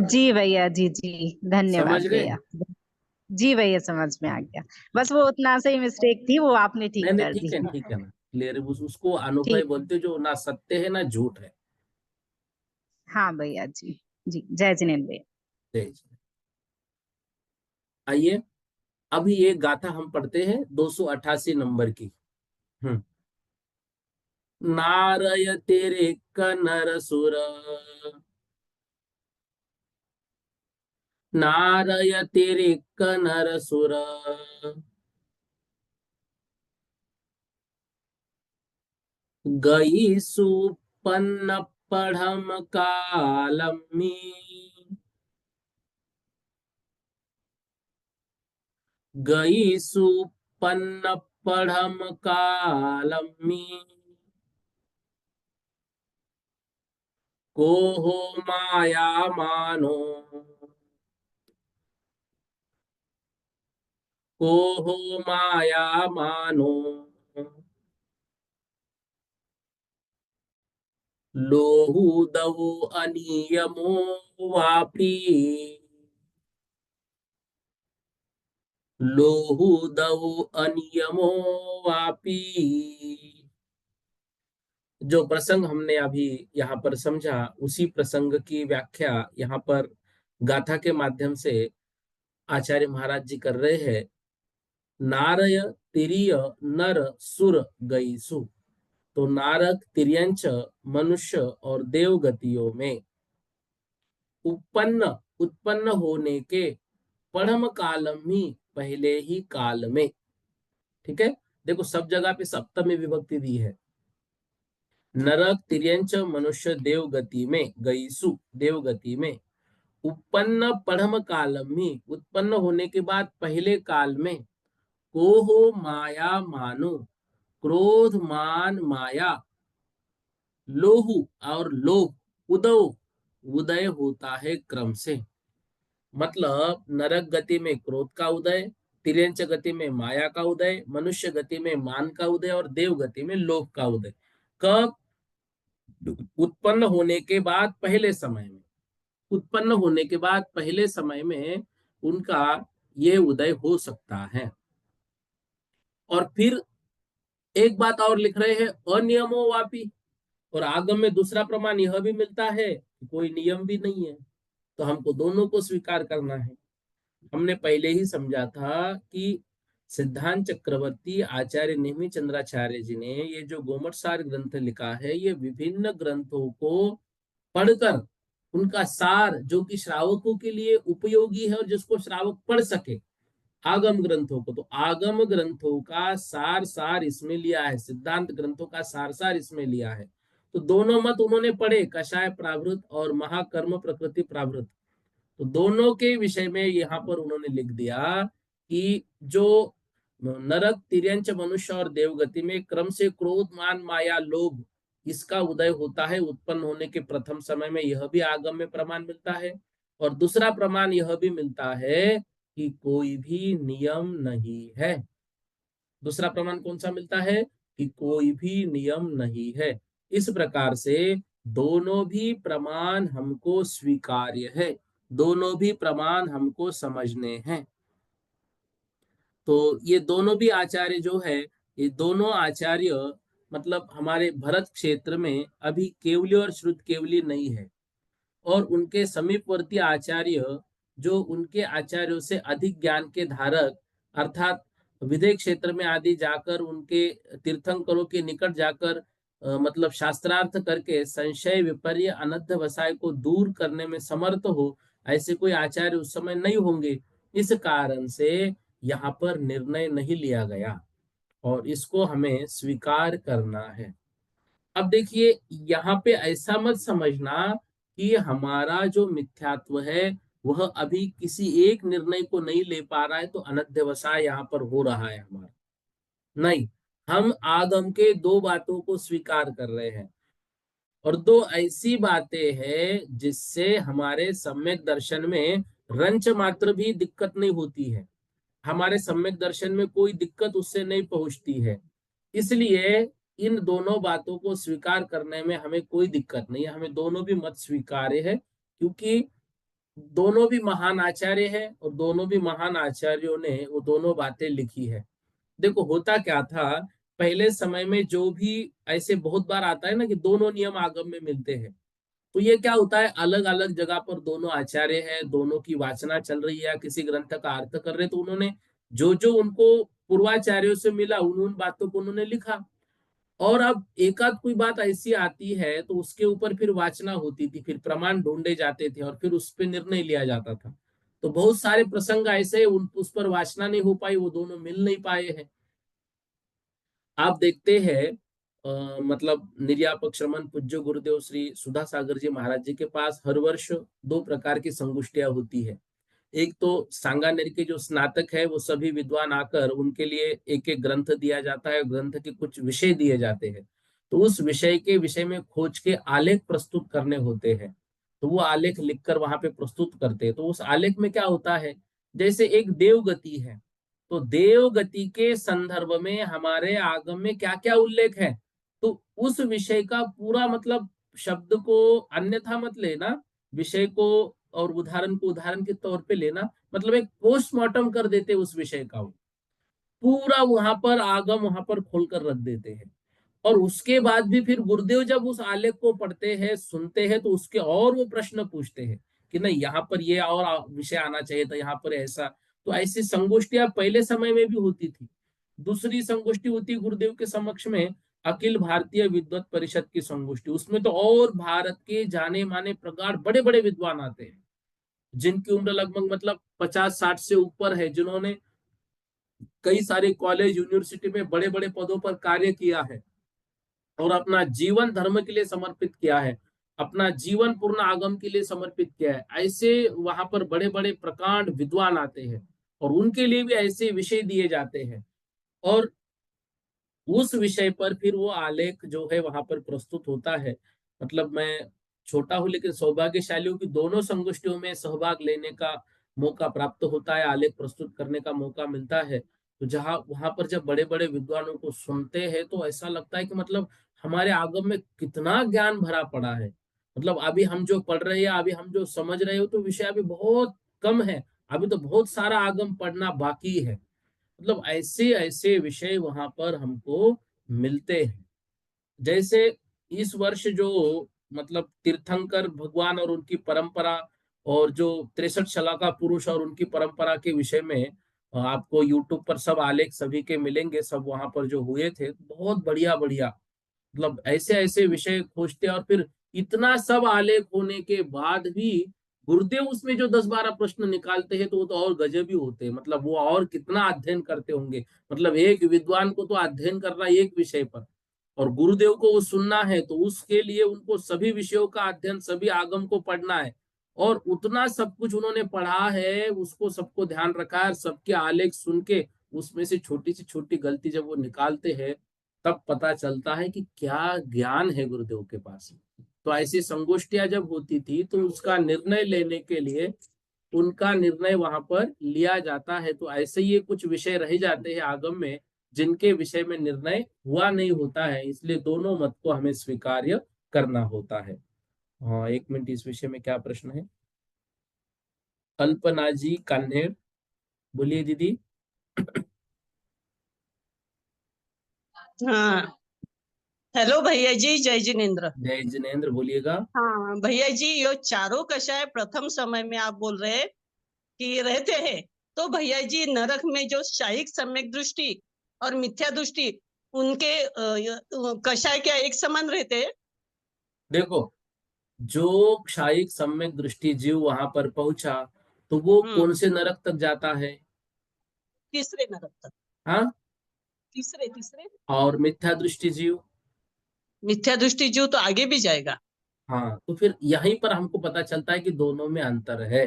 जी भैया, जी जी, समझ धन्यवाद गए? भैया। जी भैया, समझ में आ गया। बस वो उतना सा ही मिस्टेक थी, वो आपने नहीं ठीक नहीं, कर ठीक दी। है, ठीक है ना, क्लियर है। उसको अनुभव ठीक। बोलते हैं, जो ना सत्य है ना झूठ है। हाँ भैया जी। जी, जय जिनेन्द्र भैया। तेज। आइए, अभी ये गाथा हम पढ़ते हैं 288 नंबर की। हम्म। नारय तेरे कनर सुर, नारय तेरे कनर सुर, गई सुपन्न पढ़म कालमी, गई सुपन्न पढ़म कालमी, को हो माया मानो, को हो माया मानो, लोहू दवो अनियमो वापी, लोहू दवो अनियमो वापी। जो प्रसंग हमने अभी यहाँ पर समझा, उसी प्रसंग की व्याख्या यहाँ पर गाथा के माध्यम से आचार्य महाराज जी कर रहे हैं। नारय तिरिय नर सुर गईसु। तो नारक, तिर्यंच, मनुष्य और देव गतियों में उत्पन्न, उत्पन्न होने के परम कालम ही, पहले ही काल में। ठीक है, देखो सब जगह पे सप्तमी विभक्ति दी है। नरक, तिर्यंच, मनुष्य, देव गति में, गईसु देव गति में, उत्पन्न परम कालम ही, उत्पन्न होने के बाद पहले काल में, को हो माया मानो, क्रोध मान माया, लोहु और लोभ, उदय, उदय होता है क्रम से। मतलब नरक गति में क्रोध का उदय, तिर्यंच गति में माया का उदय, मनुष्य गति में मान का उदय, और देव गति में लोभ का उदय। कब? उत्पन्न होने के बाद पहले समय में, उत्पन्न होने के बाद पहले समय में उनका ये उदय हो सकता है। और फिर एक बात और लिख रहे हैं, अनियमो वापी। और आगम में दूसरा प्रमाण यह भी मिलता है कि कोई नियम भी नहीं है, तो हमको दोनों को स्वीकार करना है। हमने पहले ही समझा था कि सिद्धांत चक्रवर्ती आचार्य नेमि चंद्राचार्य जी ने ये जो गोमटसार ग्रंथ लिखा है, ये विभिन्न ग्रंथों को पढ़कर उनका सार, जो कि श्रावकों के लिए उपयोगी है और जिसको श्रावक पढ़ सके, आगम ग्रंथों को, तो आगम ग्रंथों का सार सार इसमें लिया है, सिद्धांत ग्रंथों का सार सार इसमें लिया है। तो दोनों मत उन्होंने पढ़े, कषाय प्रावृत और महाकर्म प्रकृति प्रावृत। तो दोनों के विषय में यहाँ पर उन्होंने लिख दिया कि जो नरक, तिर्यंच, मनुष्य और देवगति में क्रम से क्रोध, मान, माया, लोभ, इसका उदय होता है उत्पन्न होने के प्रथम समय में, यह भी आगम में प्रमाण मिलता है। और दूसरा प्रमाण यह भी मिलता है कि कोई भी नियम नहीं है। दूसरा प्रमाण कौन सा मिलता है? कि कोई भी नियम नहीं है। इस प्रकार से दोनों भी प्रमाण हमको स्वीकार्य है, दोनों भी प्रमाण हमको समझने हैं। तो ये दोनों भी आचार्य जो है, ये दोनों आचार्य मतलब हमारे भरत क्षेत्र में अभी केवली और श्रुत केवली नहीं है, और उनके समीपवर्ती आचार्य जो उनके आचार्यों से अधिक ज्ञान के धारक, अर्थात विदेह क्षेत्र में आदि जाकर उनके तीर्थंकरों के निकट जाकर मतलब शास्त्रार्थ करके संशय, विपर्य, अनर्थ वसाय को दूर करने में समर्थ हो, ऐसे कोई आचार्य उस समय नहीं होंगे। इस कारण से यहाँ पर निर्णय नहीं लिया गया। और इसको हमें स्वीकार करना है। अब देखिए, यहाँ पे ऐसा मत समझना कि हमारा जो मिथ्यात्व है वह अभी किसी एक निर्णय को नहीं ले पा रहा है तो अनध्यवसाय यहाँ पर हो रहा है हमारा। नहीं, हम आगम के दो बातों को स्वीकार कर रहे हैं, और दो ऐसी बातें हैं जिससे हमारे सम्यक दर्शन में रंच मात्र भी दिक्कत नहीं होती है, हमारे सम्यक दर्शन में कोई दिक्कत उससे नहीं पहुंचती है। इसलिए इन दोनों बातों को स्वीकार करने में हमें कोई दिक्कत नहीं है, हमें दोनों भी मत स्वीकार्य है, क्योंकि दोनों भी महान आचार्य हैं और दोनों भी महान आचार्यों ने वो दोनों बातें लिखी है। देखो होता क्या था, पहले समय में जो भी ऐसे बहुत बार आता है ना कि दोनों नियम आगम में मिलते हैं, तो ये क्या होता है, अलग अलग जगह पर दोनों आचार्य हैं, दोनों की वाचना चल रही है, किसी ग्रंथ का अर्थ कर रहे, तो उन्होंने जो जो उनको पूर्वाचार्यों से मिला उन बातों को उन्होंने लिखा। और अब एकाध कोई बात ऐसी आती है तो उसके ऊपर फिर वाचना होती थी, फिर प्रमाण ढूंढे जाते थे और फिर उस पर निर्णय लिया जाता था। तो बहुत सारे प्रसंग ऐसे उस पर वाचना नहीं हो पाई, वो दोनों मिल नहीं पाए हैं। आप देखते हैं मतलब निर्यापक श्रमण पूज्य गुरुदेव श्री सुधा सागर जी महाराज जी के पास हर वर्ष दो प्रकार की संगोष्ठियां होती है। एक तो सांगानेर के जो स्नातक है वो सभी विद्वान आकर उनके लिए एक एक ग्रंथ दिया जाता है, ग्रंथ के कुछ विषय दिए जाते हैं, तो उस विषय के विषय में खोज के आलेख प्रस्तुत करने होते हैं। तो वो आलेख लिखकर वहां पे प्रस्तुत करते हैं। तो उस आलेख में क्या होता है, जैसे एक देवगति है, तो देवगति के संदर्भ में हमारे आगम में क्या क्या उल्लेख है, तो उस विषय का पूरा मतलब शब्द को अन्यथा मत लेना, विषय को और उदाहरण को उदाहरण के तौर पे लेना, मतलब एक पोस्टमार्टम कर देते उस विषय का, पूरा वहां पर आगम वहां पर खोलकर रख देते हैं। और उसके बाद भी फिर गुरुदेव जब उस आलेख को पढ़ते हैं सुनते हैं तो उसके और वो प्रश्न पूछते हैं कि नहीं यहाँ पर ये और विषय आना चाहिए था, यहाँ पर ऐसा। तो ऐसी संगोष्ठियां पहले समय में भी होती थी। दूसरी संगोष्ठी होती गुरुदेव के समक्ष में अखिल भारतीय विद्वत परिषद की संगोष्ठी, उसमें तो और भारत के जाने माने प्रगाढ़ बड़े बड़े विद्वान आते हैं, जिनकी उम्र लगभग मतलब 50-60 से ऊपर है, जिन्होंने कई सारे कॉलेज यूनिवर्सिटी में बड़े बड़े पदों पर कार्य किया है और अपना जीवन धर्म के लिए समर्पित किया है, अपना जीवन पूर्ण आगम के लिए समर्पित किया है। ऐसे वहां पर बड़े बड़े प्रकांड विद्वान आते हैं और उनके लिए भी ऐसे विषय दिए जाते हैं, और उस विषय पर फिर वो आलेख जो है वहां पर प्रस्तुत होता है। मतलब मैं छोटा हूं लेकिन सौभाग्यशाली हूँ कि दोनों संगोष्ठियों में सहभाग लेने का मौका प्राप्त होता है, आलेख प्रस्तुत करने का मौका मिलता है। तो जहाँ वहां पर जब बड़े बड़े विद्वानों को सुनते हैं तो ऐसा लगता है कि मतलब हमारे आगम में कितना ज्ञान भरा पड़ा है। मतलब अभी हम जो पढ़ रहे हैं, अभी हम जो समझ रहे हो, तो विषय अभी बहुत कम है, अभी तो बहुत सारा आगम पढ़ना बाकी है। मतलब ऐसे ऐसे विषय वहां पर हमको मिलते हैं। जैसे इस वर्ष जो मतलब तीर्थंकर भगवान और उनकी परंपरा, और जो 63 शलाका पुरुष और उनकी परंपरा के विषय में आपको यूट्यूब पर सब आलेख सभी के मिलेंगे, सब वहां पर जो हुए थे बहुत बढ़िया बढ़िया, मतलब ऐसे ऐसे विषय खोजते हैं। और फिर इतना सब आलेख होने के बाद भी गुरुदेव उसमें जो 10-12 प्रश्न निकालते हैं तो वो तो और गजब ही होते हैं, मतलब वो और कितना अध्ययन करते होंगे। मतलब एक विद्वान को तो अध्ययन करना एक विषय पर, और गुरुदेव को वो सुनना है तो उसके लिए उनको सभी विषयों का अध्ययन, सभी आगम को पढ़ना है, और उतना सब कुछ उन्होंने पढ़ा है, उसको सबको ध्यान रखा है, सबके आलेख सुन के उसमें से छोटी सी छोटी गलती जब वो निकालते हैं तब पता चलता है कि क्या ज्ञान है गुरुदेव के पास। तो ऐसी संगोष्ठियां जब होती थी तो उसका निर्णय लेने के लिए उनका निर्णय वहां पर लिया जाता है। तो ऐसे ही कुछ विषय रह जाते हैं आगम में जिनके विषय में निर्णय हुआ नहीं होता है, इसलिए दोनों मत को हमें स्वीकार्य करना होता है। हाँ, एक मिनट, इस विषय में क्या प्रश्न है? अल्पना जी कान्हेर, बोलिए दीदी। हाँ, हेलो भैया जी, जय जिनेन्द्र। जय जिनेन्द्र, बोलिएगा। हाँ भैया जी, ये चारों कषाय प्रथम समय में आप बोल रहे हैं कि रहते हैं, तो भैया जी नरक में जो शाहीक सम्यक दृष्टि और मिथ्या दृष्टि, उनके कषाय क्या एक समान रहते हैं? देखो, जो क्षायिक सम्यक दृष्टि जीव वहां पर पहुंचा तो वो कौन से नरक तक जाता है? तीसरे नरक तक। हाँ, तीसरे तीसरे और मिथ्या दृष्टि जीव। मिथ्या दृष्टि जीव तो आगे भी जाएगा। हाँ, तो फिर यहीं पर हमको पता चलता है कि दोनों में अंतर है।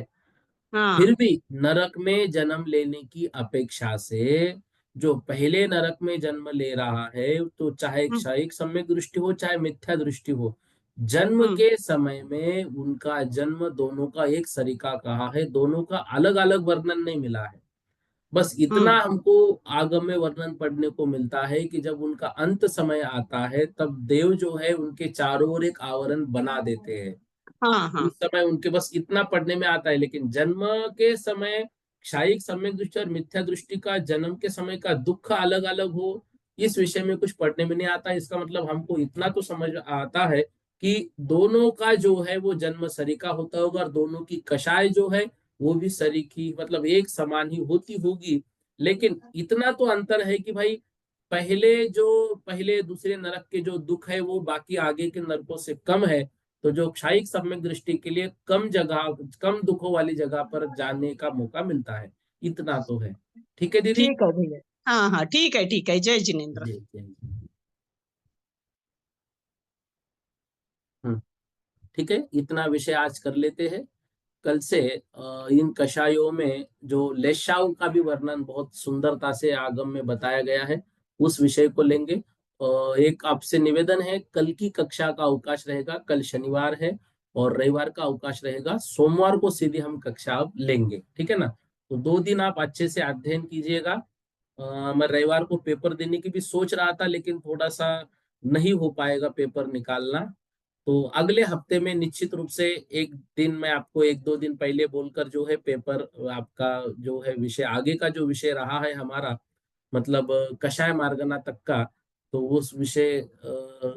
हाँ। फिर भी नरक में जन्म लेने की अपेक्षा से जो पहले नरक में जन्म ले रहा है, तो चाहे हम्म क्षयिक सम्यक दृष्टि हो चाहे मिथ्या दृष्टि हो, जन्म हम्म के समय में उनका जन्म दोनों का एक सरीका कहा है, दोनों का अलग अलग वर्णन नहीं मिला है। बस इतना हम्म हमको आगम में वर्णन पढ़ने को मिलता है कि जब उनका अंत समय आता है तब देव जो है उनके चारों ओर एक आवरण बना देते हैं। हाँ हाँ उस समय उनके बस इतना पढ़ने में आता है, लेकिन जन्म के समय क्षायिक सम्यक दृष्टि और मिथ्या दृष्टि का जन्म के समय का दुख अलग अलग हो, इस विषय में कुछ पढ़ने में नहीं आता। इसका मतलब हमको इतना तो समझ आता है कि दोनों का जो है वो जन्म सरीका होता होगा, और दोनों की कषाय जो है वो भी सरीकी मतलब एक समान ही होती होगी। लेकिन इतना तो अंतर है कि भाई पहले दूसरे नरक के जो दुख है वो बाकी आगे के नरकों से कम है। तो जो क्षायिक सम्यक दृष्टि के लिए कम दुखों वाली जगह पर जाने का मौका मिलता है। इतना तो है। ठीक है दीदी। ठीक है भैया। हाँ हाँ ठीक है, जय जिनेन्द्र। जी जी। हम्म, ठीक है, इतना विषय आज कर लेते हैं। कल से इन कषायों में जो लेशाओं का भी वर्णन बहुत सुंदरता से आगम में बताया गया है, उस विषय को लेंगे। एक आपसे निवेदन है, कल की कक्षा का अवकाश रहेगा, कल शनिवार है और रविवार का अवकाश रहेगा, सोमवार को सीधी हम कक्षा अब लेंगे, ठीक है ना। तो 2 दिन आप अच्छे से अध्ययन कीजिएगा। मैं रविवार को पेपर देने की भी सोच रहा था, लेकिन थोड़ा सा नहीं हो पाएगा पेपर निकालना। तो अगले हफ्ते में निश्चित रूप से एक दिन मैं आपको 1-2 दिन पहले बोलकर जो है पेपर आपका जो है विषय आगे का जो विषय रहा है हमारा, मतलब कषाय मार्गना तक का, तो उस विषय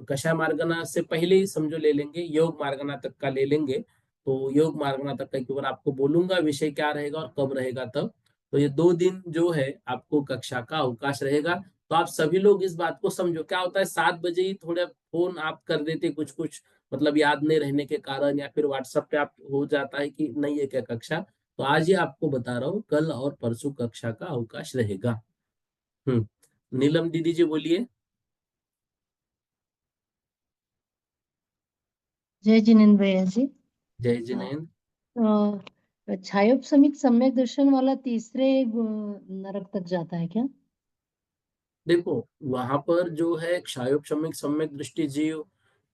कषाय मार्गना से पहले ही समझो ले लेंगे, योग मार्गना तक का ले लेंगे। तो योग मार्गना तक का एक बार आपको बोलूंगा विषय क्या रहेगा और कब रहेगा तब। तो ये 2 दिन जो है आपको कक्षा का अवकाश रहेगा। तो आप सभी लोग इस बात को समझो, क्या होता है 7 बजे ही थोड़े फोन आप कर देते कुछ कुछ, मतलब याद नहीं रहने के कारण, या फिर व्हाट्सएप पे आप हो जाता है कि नहीं है क्या कक्षा। तो आज ही आपको बता रहा हूँ, कल और परसों कक्षा का अवकाश रहेगा। नीलम दीदी जी बोलिए। जय जिनेन्द्र भैया जी। जय जिनेन्द्र। छायोपसमिक सम्यक दर्शन वाला तीसरे नरक तक जाता है क्या? देखो, वहां पर जो है क्षायोपशमिक सम्यक दृष्टि जीव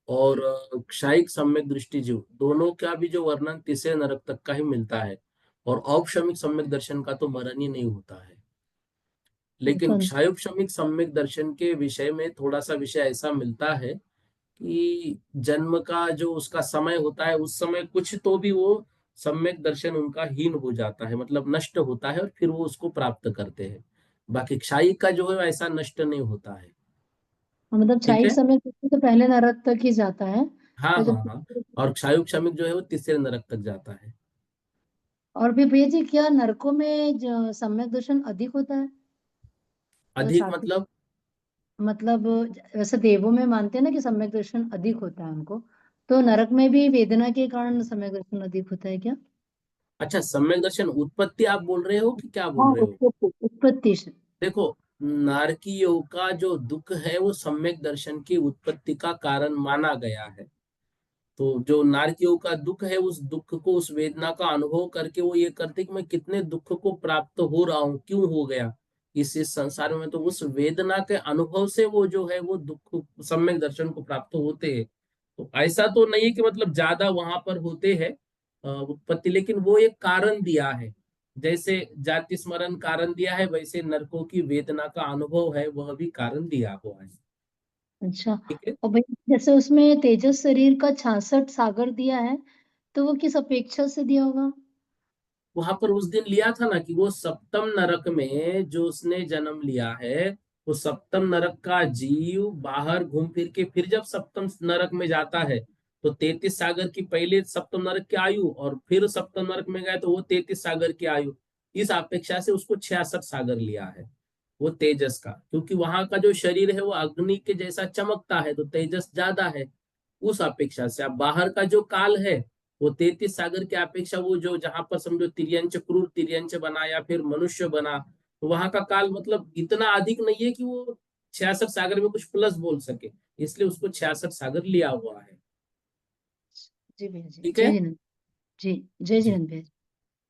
और क्षायिक सम्यक दृष्टि जीव दोनों का भी जो वर्णन तीसरे नरक तक का ही मिलता है, और औपशमिक सम्यक दर्शन का तो वर्णन ही नहीं होता है। लेकिन कौन? क्षायोपशमिक सम्यक दर्शन के विषय में थोड़ा सा विषय ऐसा मिलता है कि जन्म का जो उसका समय होता है, उस समय कुछ तो भी वो सम्यक दर्शन उनका हीन हो जाता है, मतलब नष्ट होता है, और फिर वो उसको प्राप्त करते हैं। बाकी क्षायिक का जो है ऐसा नष्ट नहीं होता है। मतलब ठीक क्षायिक है। सम्यक दर्शन तो पहले नरक तक ही जाता है। हाँ और हाँ जब हाँ। और क्षायुक क्षमिक जो है वो तीसरे नरक तक जाता है। और भी भैया जी, क्या नरकों में जो सम्यक दर्शन अधिक होता है? तो अधिक शास्त्र मतलब? मतलब वैसे देवों में मानते हैं ना कि सम्यक दर्शन अधिक होता है उनको, तो नरक में भी वेदना के कारण सम्यक दर्शन अधिक होता है क्या? अच्छा, सम्यक दर्शन उत्पत्ति आप बोल रहे हो कि क्या हाँ, बोल रहे हो? उत्पत्ति से। देखो, नारकियों का जो दुख है वो सम्यक दर्शन की उत्पत्ति का कारण माना गया है। तो जो नारकियों का दुख है, उस दुख को, उस वेदना का अनुभव करके वो ये करते कि मैं कितने दुख को प्राप्त हो रहा हूँ, क्यों हो गया इस संसार में, तो उस वेदना के अनुभव से वो जो है वो दुख सम्यक दर्शन को प्राप्त होते हैं। तो ऐसा तो नहीं है कि मतलब ज्यादा वहां पर होते हैं उत्पत्ति, लेकिन वो एक कारण दिया है। जैसे जाति स्मरण कारण दिया है, वैसे नरकों की वेदना का अनुभव है वह भी कारण दिया हुआ है। अच्छा। ठीक है। और भाई जैसे उसमें तेजस शरीर का 66 सागर दिया है, तो वो किस अपेक्षा से दिया होगा? वहां पर उस दिन लिया था ना कि वो सप्तम नरक में जो उसने जन्म लिया है, वो सप्तम नरक का जीव बाहर घूम फिर के फिर जब सप्तम नरक में जाता है, तो 33 सागर की पहले सप्तम नरक की आयु, और फिर सप्तम नरक में गए तो वो 33 सागर की आयु, इस अपेक्षा से उसको 66 सागर लिया है वो तेजस का, क्योंकि वहां का जो शरीर है वो अग्नि के जैसा चमकता है, तो तेजस ज्यादा है। उस अपेक्षा से अब बाहर का जो काल है वो 33 सागर की अपेक्षा, वो जो जहां पर समझो तिर्यंच क्रूर तिर्यंच बना या फिर मनुष्य बना, तो वहां का काल मतलब इतना अधिक नहीं है कि वो 66 सागर में कुछ प्लस बोल सके, इसलिए उसको 66 सागर लिया हुआ है। जी भैया जी, ठीक जय है जिनेंद्र जी, जय जी। जिनेंद्र भैया जी।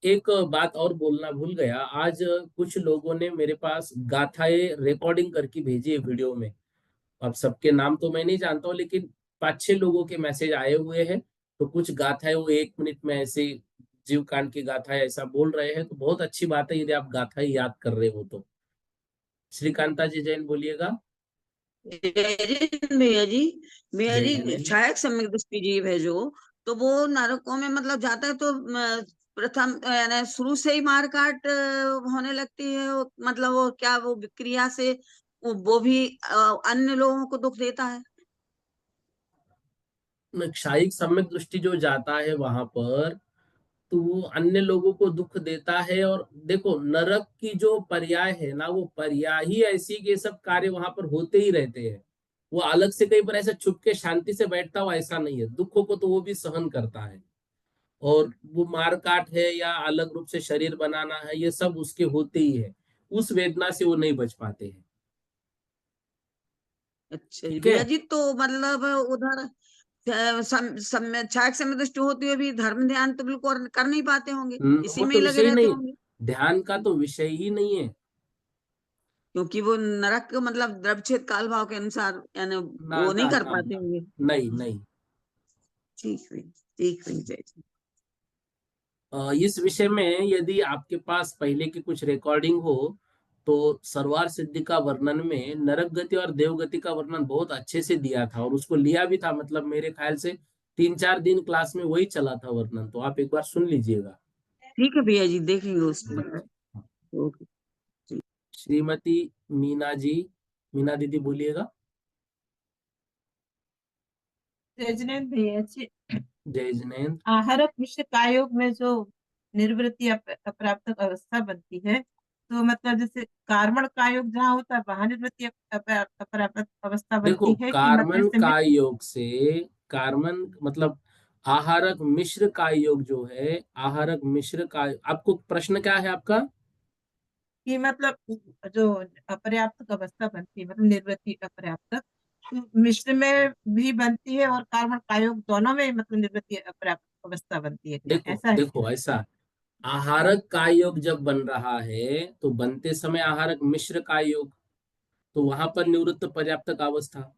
एक बात और बोलना भूल गया, आज कुछ लोगों ने मेरे पास गाथाएं रिकॉर्डिंग करके भेजी है वीडियो में। अब सबके नाम तो मैं नहीं जानता हूँ, लेकिन 5-6 लोगों के मैसेज आए हुए हैं। तो कुछ गाथाएं वो 1 मिनट में ऐसे जीव कांड की गाथाएं ऐसा बोल रहे हैं, तो बहुत अच्छी बात है यदि आप गाथाएं याद कर रहे हो तो। श्रीकांता जी जैन बोलिएगा। भैया जी, भैया जय जी, जिनेन्द्र। छायक सम्यक दृष्टि जीव है जो, तो वो नरकों में मतलब जाता है तो प्रथम यानी शुरू से ही मार काट होने लगती है, मतलब वो क्या वो क्रिया से वो भी अन्य लोगों को दुख देता है। क्षायिक सम्यक दृष्टि जो जाता है वहां पर, तो वो अन्य लोगों को दुख देता है। और देखो नरक की जो पर्याय है ना, वो पर्याय ही ऐसी कि ये सब कार्य वहां पर होते ही रहते हैं। वो अलग से कहीं पर ऐसा छुप के शांति से बैठता हुआ ऐसा नहीं है, दुखों को तो वो भी सहन करता है। और वो मार काट है या अलग रूप से शरीर बनाना है, ये सब उसके होते ही है। उस वेदना से वो नहीं बच पाते हैं। अच्छा जी ठीक है। भैया जी, तो मतलब उधर छायक सम्यक दृष्टि होती हुई भी धर्म ध्यान तो बिल्कुल कर नहीं पाते होंगे, इसी वो में तो ही लगे विषय ही रहते नहीं, होंगे, ध्यान का तो विषय ही नहीं है। क्योंकि वो नरक मतलब द्रवच्छेद काल भाव के अनुसार यानी ना वो नहीं ना कर ना पाते ना, होंगे। नहीं नहीं। ठीक है, ठीक है, जय जी। इस विषय में यदि आपके पास पहले की कुछ रिकॉर्डिंग हो, तो सरवार सिद्धि का वर्णन में नरक गति और देव गति का वर्णन बहुत अच्छे से दिया था, और उसको लिया भी था। मतलब मेरे ख्याल से 3-4 दिन क्लास में वही चला था वर्णन, तो आप एक बार सुन लीजिएगा। ठीक है भैया जी, देखेंगे उसको। जी। ओके। श्रीमती मीना जी, मीना दीदी बोलिएगा। जय जिनेन्द्र भैया जी। जय जिनेन्द्र। आहारक मिश्र कायोग में जो निर्वृत्ति अप्राप्त अवस्था बनती है, तो मतलब जैसे कार्बन कायोग जहाँ होता है वहां निर्वृत्ति अप्राप्त अवस्था देखो बनती है, कि मतलब कार्बन जैसे का योग से, कार्बन मतलब आहारक मिश्र का योग जो है, आहारक मिश्र का, आपको प्रश्न क्या है आपका? कि मतलब जो अपर्याप्त अवस्था बनती है, मतलब निर्वृत्ति अपर्याप्त, तो मिश्र में भी बनती है और कार्बन कायोग दोनों में मतलब निर्वृत्ति अपर्याप्त अवस्था बनती है, क्या देखो ऐसा है क्या? देखो ऐसा, आहारक का योग जब बन रहा है तो बनते समय आहारक मिश्र का योग, तो वहां पर निवृत्त पर्याप्तक अवस्था।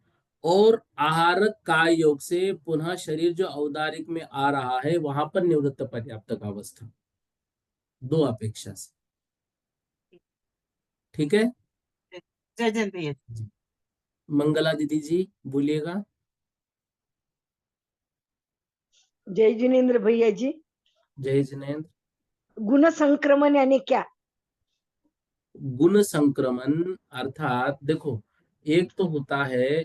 और आहारक का योग से पुनः शरीर जो औदारिक में आ रहा है, वहां पर निवृत्त पर्याप्तक अवस्था, दो अपेक्षा से। ठीक है। जय जय भैया। जी। मंगला दीदी जी बोलिएगा। जय जिनेन्द्र भैया जी। जय जिनेन्द्र। गुण संक्रमण यानी क्या? गुण संक्रमण अर्थात देखो, एक तो होता है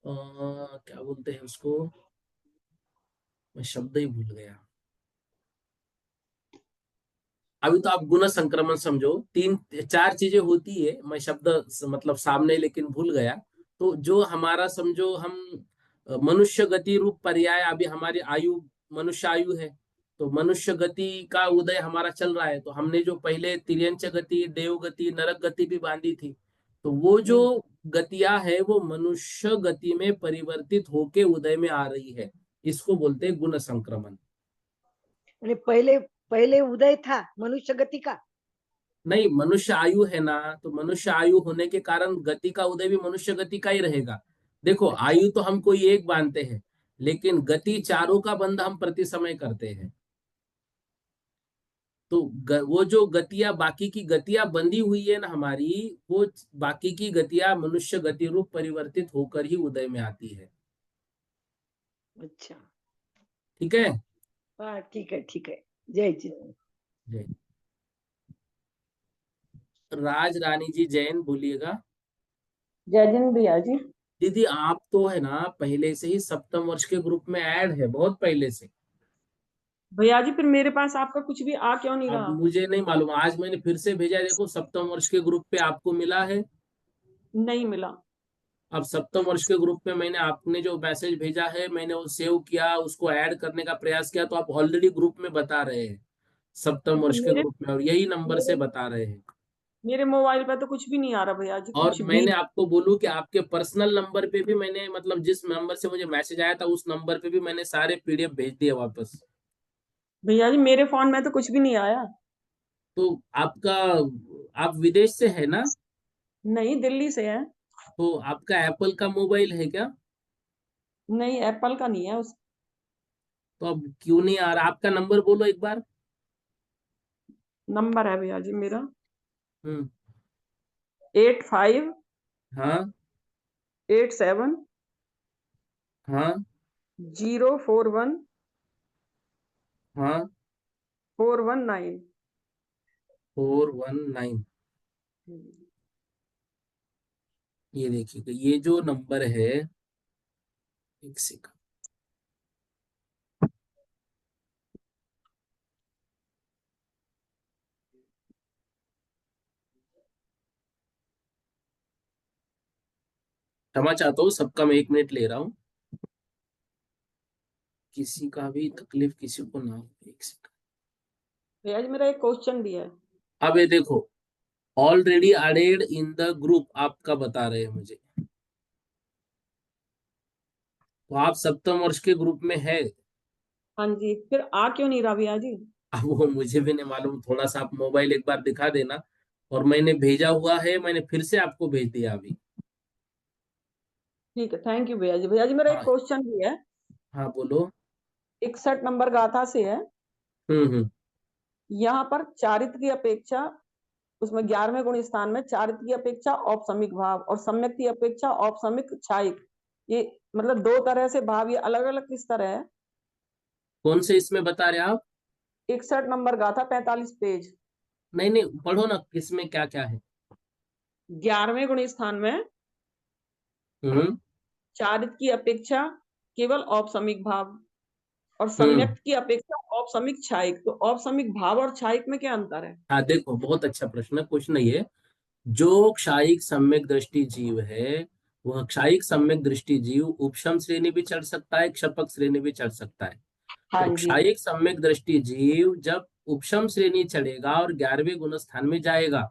क्या बोलते हैं उसको, मैं शब्द ही भूल गया। अभी तो आप गुण संक्रमण समझो, 3-4 चीजें होती है, मैं शब्द मतलब सामने लेकिन भूल गया। तो जो हमारा समझो हम मनुष्य गति रूप पर्याय, अभी हमारी आयु मनुष्य आयु है, तो मनुष्य गति का उदय हमारा चल रहा है। तो हमने जो पहले तिर्यंच गति, देव गति, नरक गति भी बांधी थी, तो वो जो गतियां है वो मनुष्य गति में परिवर्तित होके उदय में आ रही है, इसको बोलते हैं गुण संक्रमण। पहले पहले उदय था मनुष्य गति का? नहीं, मनुष्य आयु है ना, तो मनुष्य आयु होने के कारण गति का उदय भी मनुष्य गति का ही रहेगा। देखो अच्छा आयु तो हम कोई एक बांधते हैं, लेकिन गति चारों का बंध हम प्रति समय करते हैं। तो वो जो गतियां, बाकी की गतियां बंधी हुई है ना हमारी, वो बाकी की गतियां मनुष्य गति रूप परिवर्तित होकर ही उदय में आती है। अच्छा। ठीक है। हाँ ठीक है, ठीक है। जय जिनेन्द्र। जय। राज रानी जी जैन बोलिएगा। जय जिनेन्द्र भैया जी। दीदी आप तो है ना पहले से ही सप्तम वर्ष के ग्रुप में ऐड है, बहुत पहले से। भैया जी, फिर मेरे पास आपका कुछ भी आ क्यों नहीं अब रहा? मुझे नहीं मालूम, आज मैंने फिर से भेजा, देखो सप्तम वर्ष के ग्रुप पे आपको मिला है। नहीं मिला। अब सप्तम वर्ष के ग्रुप पे मैंने आपने जो मैसेज भेजा है, मैंने वो सेव किया, उसको ऐड करने का प्रयास किया, तो आप ऑलरेडी ग्रुप में बता रहे हैं, सप्तम तो वर्ष के मेरे ग्रुप में, और यही नंबर से मेरे बता रहे हैं। मेरे मोबाइल पे तो कुछ भी नहीं आ रहा भैया जी, और कुछ भी। मैंने आपको बोलूं कि आपके पर्सनल नंबर पे भी मैंने, मतलब जिस नंबर से मुझे मैसेज आया था उस नंबर पे भी मैंने सारे पीडीएफ भेज दिए वापस। भैया जी मेरे फोन में तो कुछ भी नहीं आया। तो आपका, आप विदेश से है ना? नहीं, दिल्ली से है। तो आपका एप्पल का मोबाइल है क्या? नहीं, एप्पल का नहीं है उस। तो अब क्यों नहीं आ रहा? आपका नंबर बोलो एक बार। नंबर है भैया जी मेरा हम्म। 85 हाँ 87 हाँ 041 हाँ 419। 419। ये देखिएगा, ये जो नंबर है, एक सेकंड। क्षमा चाहता हूँ, सबका मैं 1 मिनट ले रहा हूँ, किसी का भी तकलीफ किसी को ना हो। एक सेकंड। भैया जी मेरा एक क्वेश्चन भी है। अब ये देखो, already added in the group आपका बता रहे हैं मुझे, तो आप सप्तम वर्ष के ग्रुप में है। हाँ जी, फिर आ क्यों नहीं रहा भैया जी? अब वो मुझे भी नहीं मालूम, थोड़ा सा आप मोबाइल एक बार दिखा देना। और मैंने भेजा हुआ है, मैंने फिर से आपको भेज दिया अभी। ठीक है, थैंक यू भैया जी। भैया जी मेरा एक हाँ क्वेश्चन भी है। हाँ बोलो। 61 नंबर गाथा से है। हम्म। यहाँ पर चारित्र की अपेक्षा, उसमें 11वें गुण स्थान में चारित्र की अपेक्षा औपसमिक भाव और सम्यक की अपेक्षा औपसमिक छायिक, ये मतलब दो तरह से भाव, ये अलग अलग किस तरह है? कौन से इसमें बता रहे आप? 61 नंबर गाथा 45 पेज। नहीं नहीं, पढ़ो ना, किसमें क्या क्या है। 11वें गुण स्थान में हम्म चारित्र की अपेक्षा केवल औपसमिक भाव और हम्म। सम्यक की अपेक्षा औपसमिक छायिक, तो औपसमिक भाव और छायिक में क्या अंतर है? हाँ देखो, बहुत अच्छा प्रश्न, कुछ नहीं है। जो क्षायिक सम्यक दृष्टि जीव है, वह क्षायिक सम्यक दृष्टि जीव उपशम श्रेणी भी चढ़ सकता है, क्षपक श्रेणी भी चढ़ सकता है। हाँ तो जी। क्षायिक सम्यक दृष्टि जीव जब उपशम श्रेणी चढ़ेगा और 11वें गुण स्थान में जाएगा,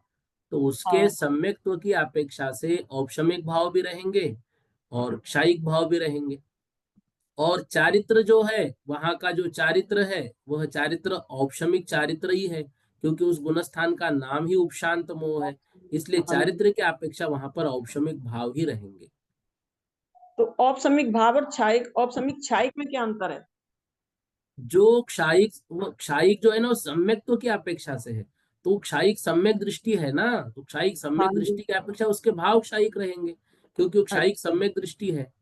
तो उसके हाँ। सम्यक्त्व की अपेक्षा से औपशमिक भाव भी रहेंगे और क्षायिक भाव भी रहेंगे। और चारित्र जो है, वहां का जो चारित्र है, वह चारित्र औपशमिक चारित्र ही है, क्योंकि उस गुणस्थान का नाम ही उपशांत मोह है। इसलिए हाँ जी, चारित्र की अपेक्षा वहां पर औपशमिक भाव ही रहेंगे। तो औपसमिक भाव और छायिक, औपसमिक छायिक में क्या अंतर है? जो क्षायिक, वो क्षायिक जो है ना, वो सम्यक्त्व की अपेक्षा से है। तो क्षायिक सम्यक दृष्टि है ना, तो क्षायिक हाँ सम्यक जी। दृष्टि की अपेक्षा उसके भाव क्षायिक रहेंगे, क्योंकि वो क्षायिक अच्छा, सम्यक दृष्टि है।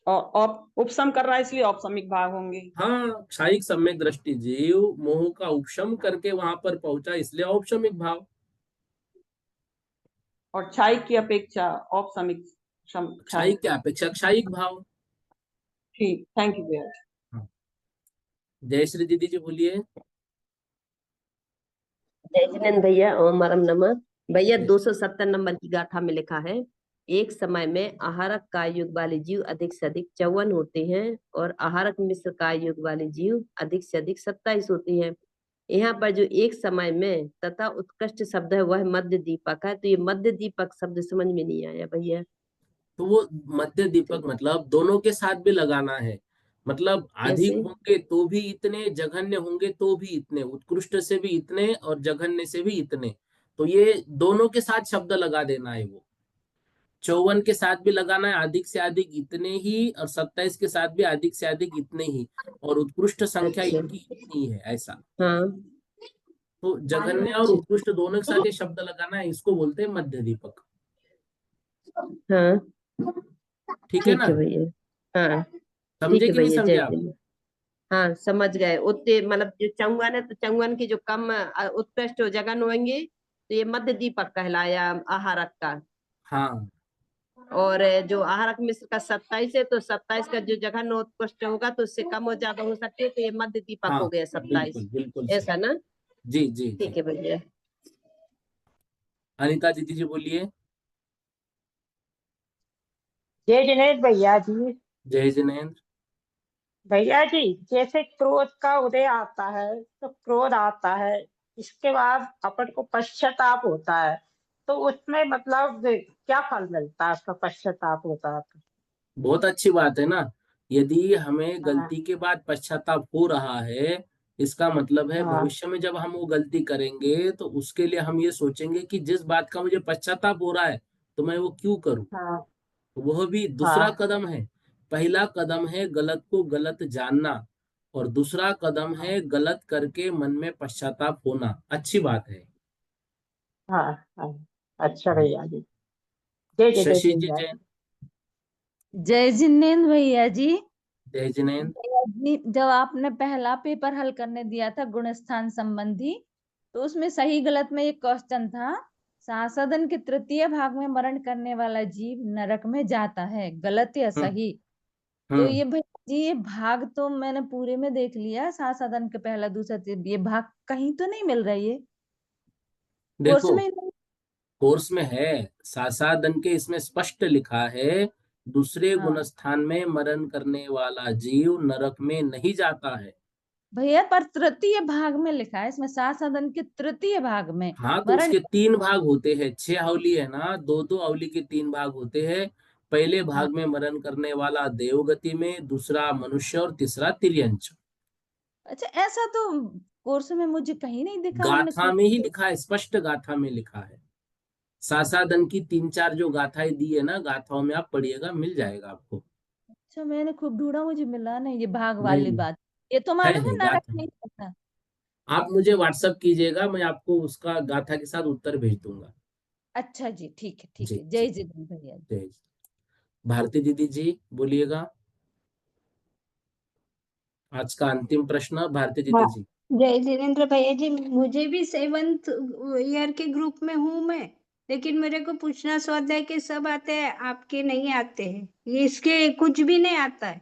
और उपसम कर रहा है इसलिए औपसमिक भाव होंगे। हाँ, क्षायिक सम्यक दृष्टि जीव मोह का उपशम करके वहां पर पहुंचा, इसलिए औपशमिक भाव। और छायिक की अपेक्षा औपसमिक क्षायिक छायिक। की अपेक्षा क्षायिक भाव। ठीक, थैंक यू भैया। हाँ। जय श्री दीदी जी बोलिए। जय जिनेन्द्र भैया, ओम परम नमः। भैया जय 270 नंबर की गाथा में लिखा है, एक समय में आहारक काय युग वाले जीव अधिक से अधिक 54 होते हैं और आहारक मिश्र काय युग वाले जीव अधिक से अधिक 27 होते हैं। यहाँ पर जो एक समय में तथा उत्कृष्ट शब्द है वह मध्य दीपक है, तो ये मध्य दीपक शब्द समझ में नहीं आया भैया। तो वो मध्य दीपक मतलब दोनों के साथ भी लगाना है। मतलब अधिक कैसे? होंगे तो भी इतने, जघन्य होंगे तो भी इतने, उत्कृष्ट से भी इतने और जघन्य से भी इतने। तो ये दोनों के साथ शब्द लगा देना है। वो 54 के साथ भी लगाना है अधिक से अधिक इतने ही, और 27 के साथ भी अधिक से अधिक इतने ही, और उत्कृष्ट संख्या अच्छा। इनकी इतनी ही है, ऐसा। हाँ। तो जघन्य और अच्छा। उत्कृष्ट दोनों के साथ ये शब्द लगाना है, इसको बोलते हैं मध्य दीपक। हाँ ठीक है ठीक ना? है भैया। हाँ ठीक समझे है कि नहीं भैया, समझे जय आप? जिनेन्द्र। हाँ समझ गए, उतने मतलब जो चौवन है तो चौवन की जो कम उत्कृष्ट जगन होंगे तो ये मध्य दीपक कहलाया आहारक का। हाँ और जो आहारक मिश्र का 27 है तो 27 का जो जघन उत्कृष्ट होगा तो उससे कम और ज्यादा हो सकते हैं, तो ये मध्य दीपक हाँ, हो गया 27। बिल्कुल बिल्कुल सही। ऐसा ना? जी जी जी। ठीक है भैया। अनिता दीदी जी बोलिए। जय जिनेन्द्र भैया जी। जय जिनेन्द्र। भैया जी, जैसे क्रोध का उदय आता है तो क्रोध आता है, इसके बाद अपन को पश्चाताप होता है, तो उसमें मतलब क्या फल मिलता है उसका पश्चाताप होता है तो? बहुत अच्छी बात है ना। यदि हमें हाँ गलती के बाद पश्चाताप हो रहा है, इसका मतलब है हाँ भविष्य में जब हम वो गलती करेंगे तो उसके लिए हम ये सोचेंगे कि जिस बात का मुझे पश्चाताप हो रहा है तो मैं वो क्यों करूं। हाँ वह भी दूसरा हाँ कदम है। पहला कदम है गलत को गलत जानना, और दूसरा कदम है गलत करके मन में पश्चाताप होना। अच्छी बात है। हाँ हाँ। अच्छा भैया जी, जय जय जय शशि जी भैया जैन। जी। जय जिनेन्द्र भैया जी। जय जिनेन्द्र। भैया जी, जब आपने पहला पेपर हल करने दिया था गुण स्थान संबंधी, तो उसमें सही गलत में एक क्वेश्चन था, सांसदन के तृतीय भाग में मरण करने वाला जीव नरक में जाता है, गलत या हम्म। सही? तो हम्म। ये भैया जी, ये भाग तो मैंने पूरे में देख लिया, सांसदन के पहला दूसरा ये भाग कहीं तो नहीं मिल रही है, कोर्स देखो, में ही नहीं। कोर्स में है, सासादन के इसमें स्पष्ट लिखा है, दूसरे हाँ गुणस्थान में मरण करने वाला जीव नरक में नहीं जाता है। भैया, पर तृतीय भाग में लिखा है, इसमें सांसदन के तृतीय भाग में हाँ, तो मरण। उसके तीन भाग होते हैं, 6 अवली है ना, दो दो अवली के तीन भाग होते हैं। पहले हाँ भाग में मरण करने वाला देवगति में, दूसरा मनुष्य और तीसरा तिर्यंच। अच्छा, ऐसा तो कोर्स में मुझे कहीं नहीं दिखा, हमने गाथा खुद में ही से। लिखा है, स्पष्ट गाथा में लिखा है। सासादन की तीन चार जो गाथाएं दी है ना, गाथाओं में आप पढ़िएगा, मिल जाएगा आपको। अच्छा, मैंने खूब ढूंढा, मुझे मिला नहीं ये भाग नहीं वाली नहीं, बात। ये तो मालूम है है नरक गाथा। नहीं जाता। आप मुझे व्हाट्सअप कीजिएगा, मैं आपको उसका गाथा के साथ उत्तर भेज दूंगा। अच्छा जी, ठीक है ठीक जी है, जी। जय जिनेन्द्र भैया जी। जय। भारती दीदी जी बोलिएगा, आज का अंतिम प्रश्न भारती हाँ, दीदी जी। जय जिनेन्द्र भैया जी, मुझे भी 7th ईयर के ग्रुप में हूँ मैं, लेकिन मेरे को पूछना स्वाध्याय के सब आते हैं, आपके नहीं आते हैं, ये इसके कुछ भी नहीं आता है,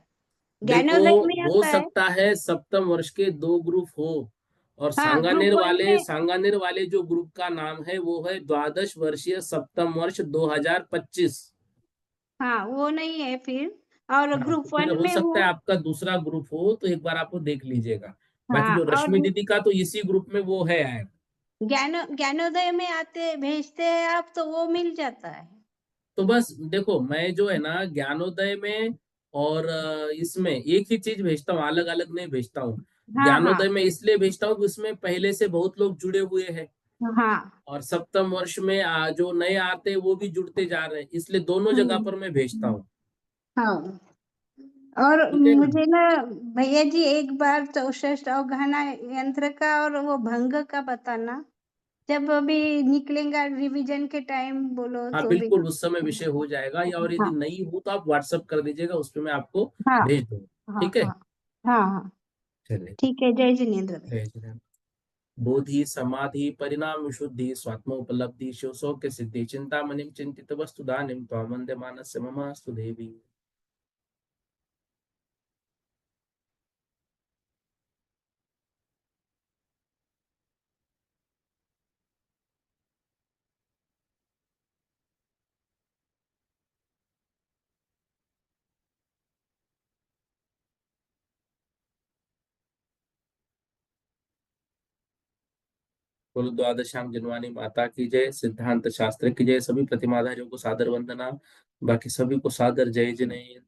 देखो, ज्ञानोदय में हो आता है। सकता है सप्तम वर्ष के दो ग्रुप हो, और हाँ, ग्रुप 1 में। सांगानेर वाले जो ग्रुप का नाम है वो है द्वादश वर्षीय सप्तम वर्ष 2025। हाँ, वो नहीं है फिर, और हाँ, तो ग्रुप फिर 1 हो में सकता है हूँ। आपका दूसरा ग्रुप हो, तो एक बार आपको देख लीजिएगा। बाकी हाँ, जो और रश्मि दीदी का तो इसी ग्रुप में वो है ऐड। ज्ञानोदय में आते भेजते हैं आप, तो वो मिल जाता है। तो बस देखो, मैं जो है ना ज्ञानोदय में और इसमें एक ही चीज भेजता हूँ, अलग अलग नहीं भेजता हूँ। हाँ हाँ ज्ञानोदय में इसलिए भेजता हूँ कि उसमें पहले से बहुत लोग जुड़े हुए हैं, हाँ। और सप्तम वर्ष में जो नए आते हैं वो भी जुड़ते जा रहे हैं, इसलिए दोनों जगह हम्म पर मैं भेजता हूँ। हाँ, और ठीक है ना। मुझे ना भैया जी एक बार चौसठ अवगाहना यंत्र का और वो भंग का बताना, जब अभी निकलेगा रिवीजन के टाइम बोलो हाँ तो भी। बिल्कुल, उस समय विषय हो जाएगा, या और यदि हाँ नहीं हो तो आप व्हाट्सअप कर दीजिएगा, उस पर मैं आपको हाँ भेज दूंगा। हाँ ठीक है। हाँ हाँ हाँ। चलिए। ठीक है, जय जिनेन्द्र भैया। जय श्री राम। बोधि समाधि परिणाम शुद्धि स्वात्म उपलब्धि शिव सौख्य सिद्धि चिंतामणिम चिंतित वस्तु दानिम त्वां वंदे मानस्य ममास्तु देवी। कुल द्वादशांग जनवानी माता की जय, सिद्धांत शास्त्र की जय, सभी प्रतिमाधारियों को सादर वंदना, बाकी सभी को सादर जय जिनेन्द्र।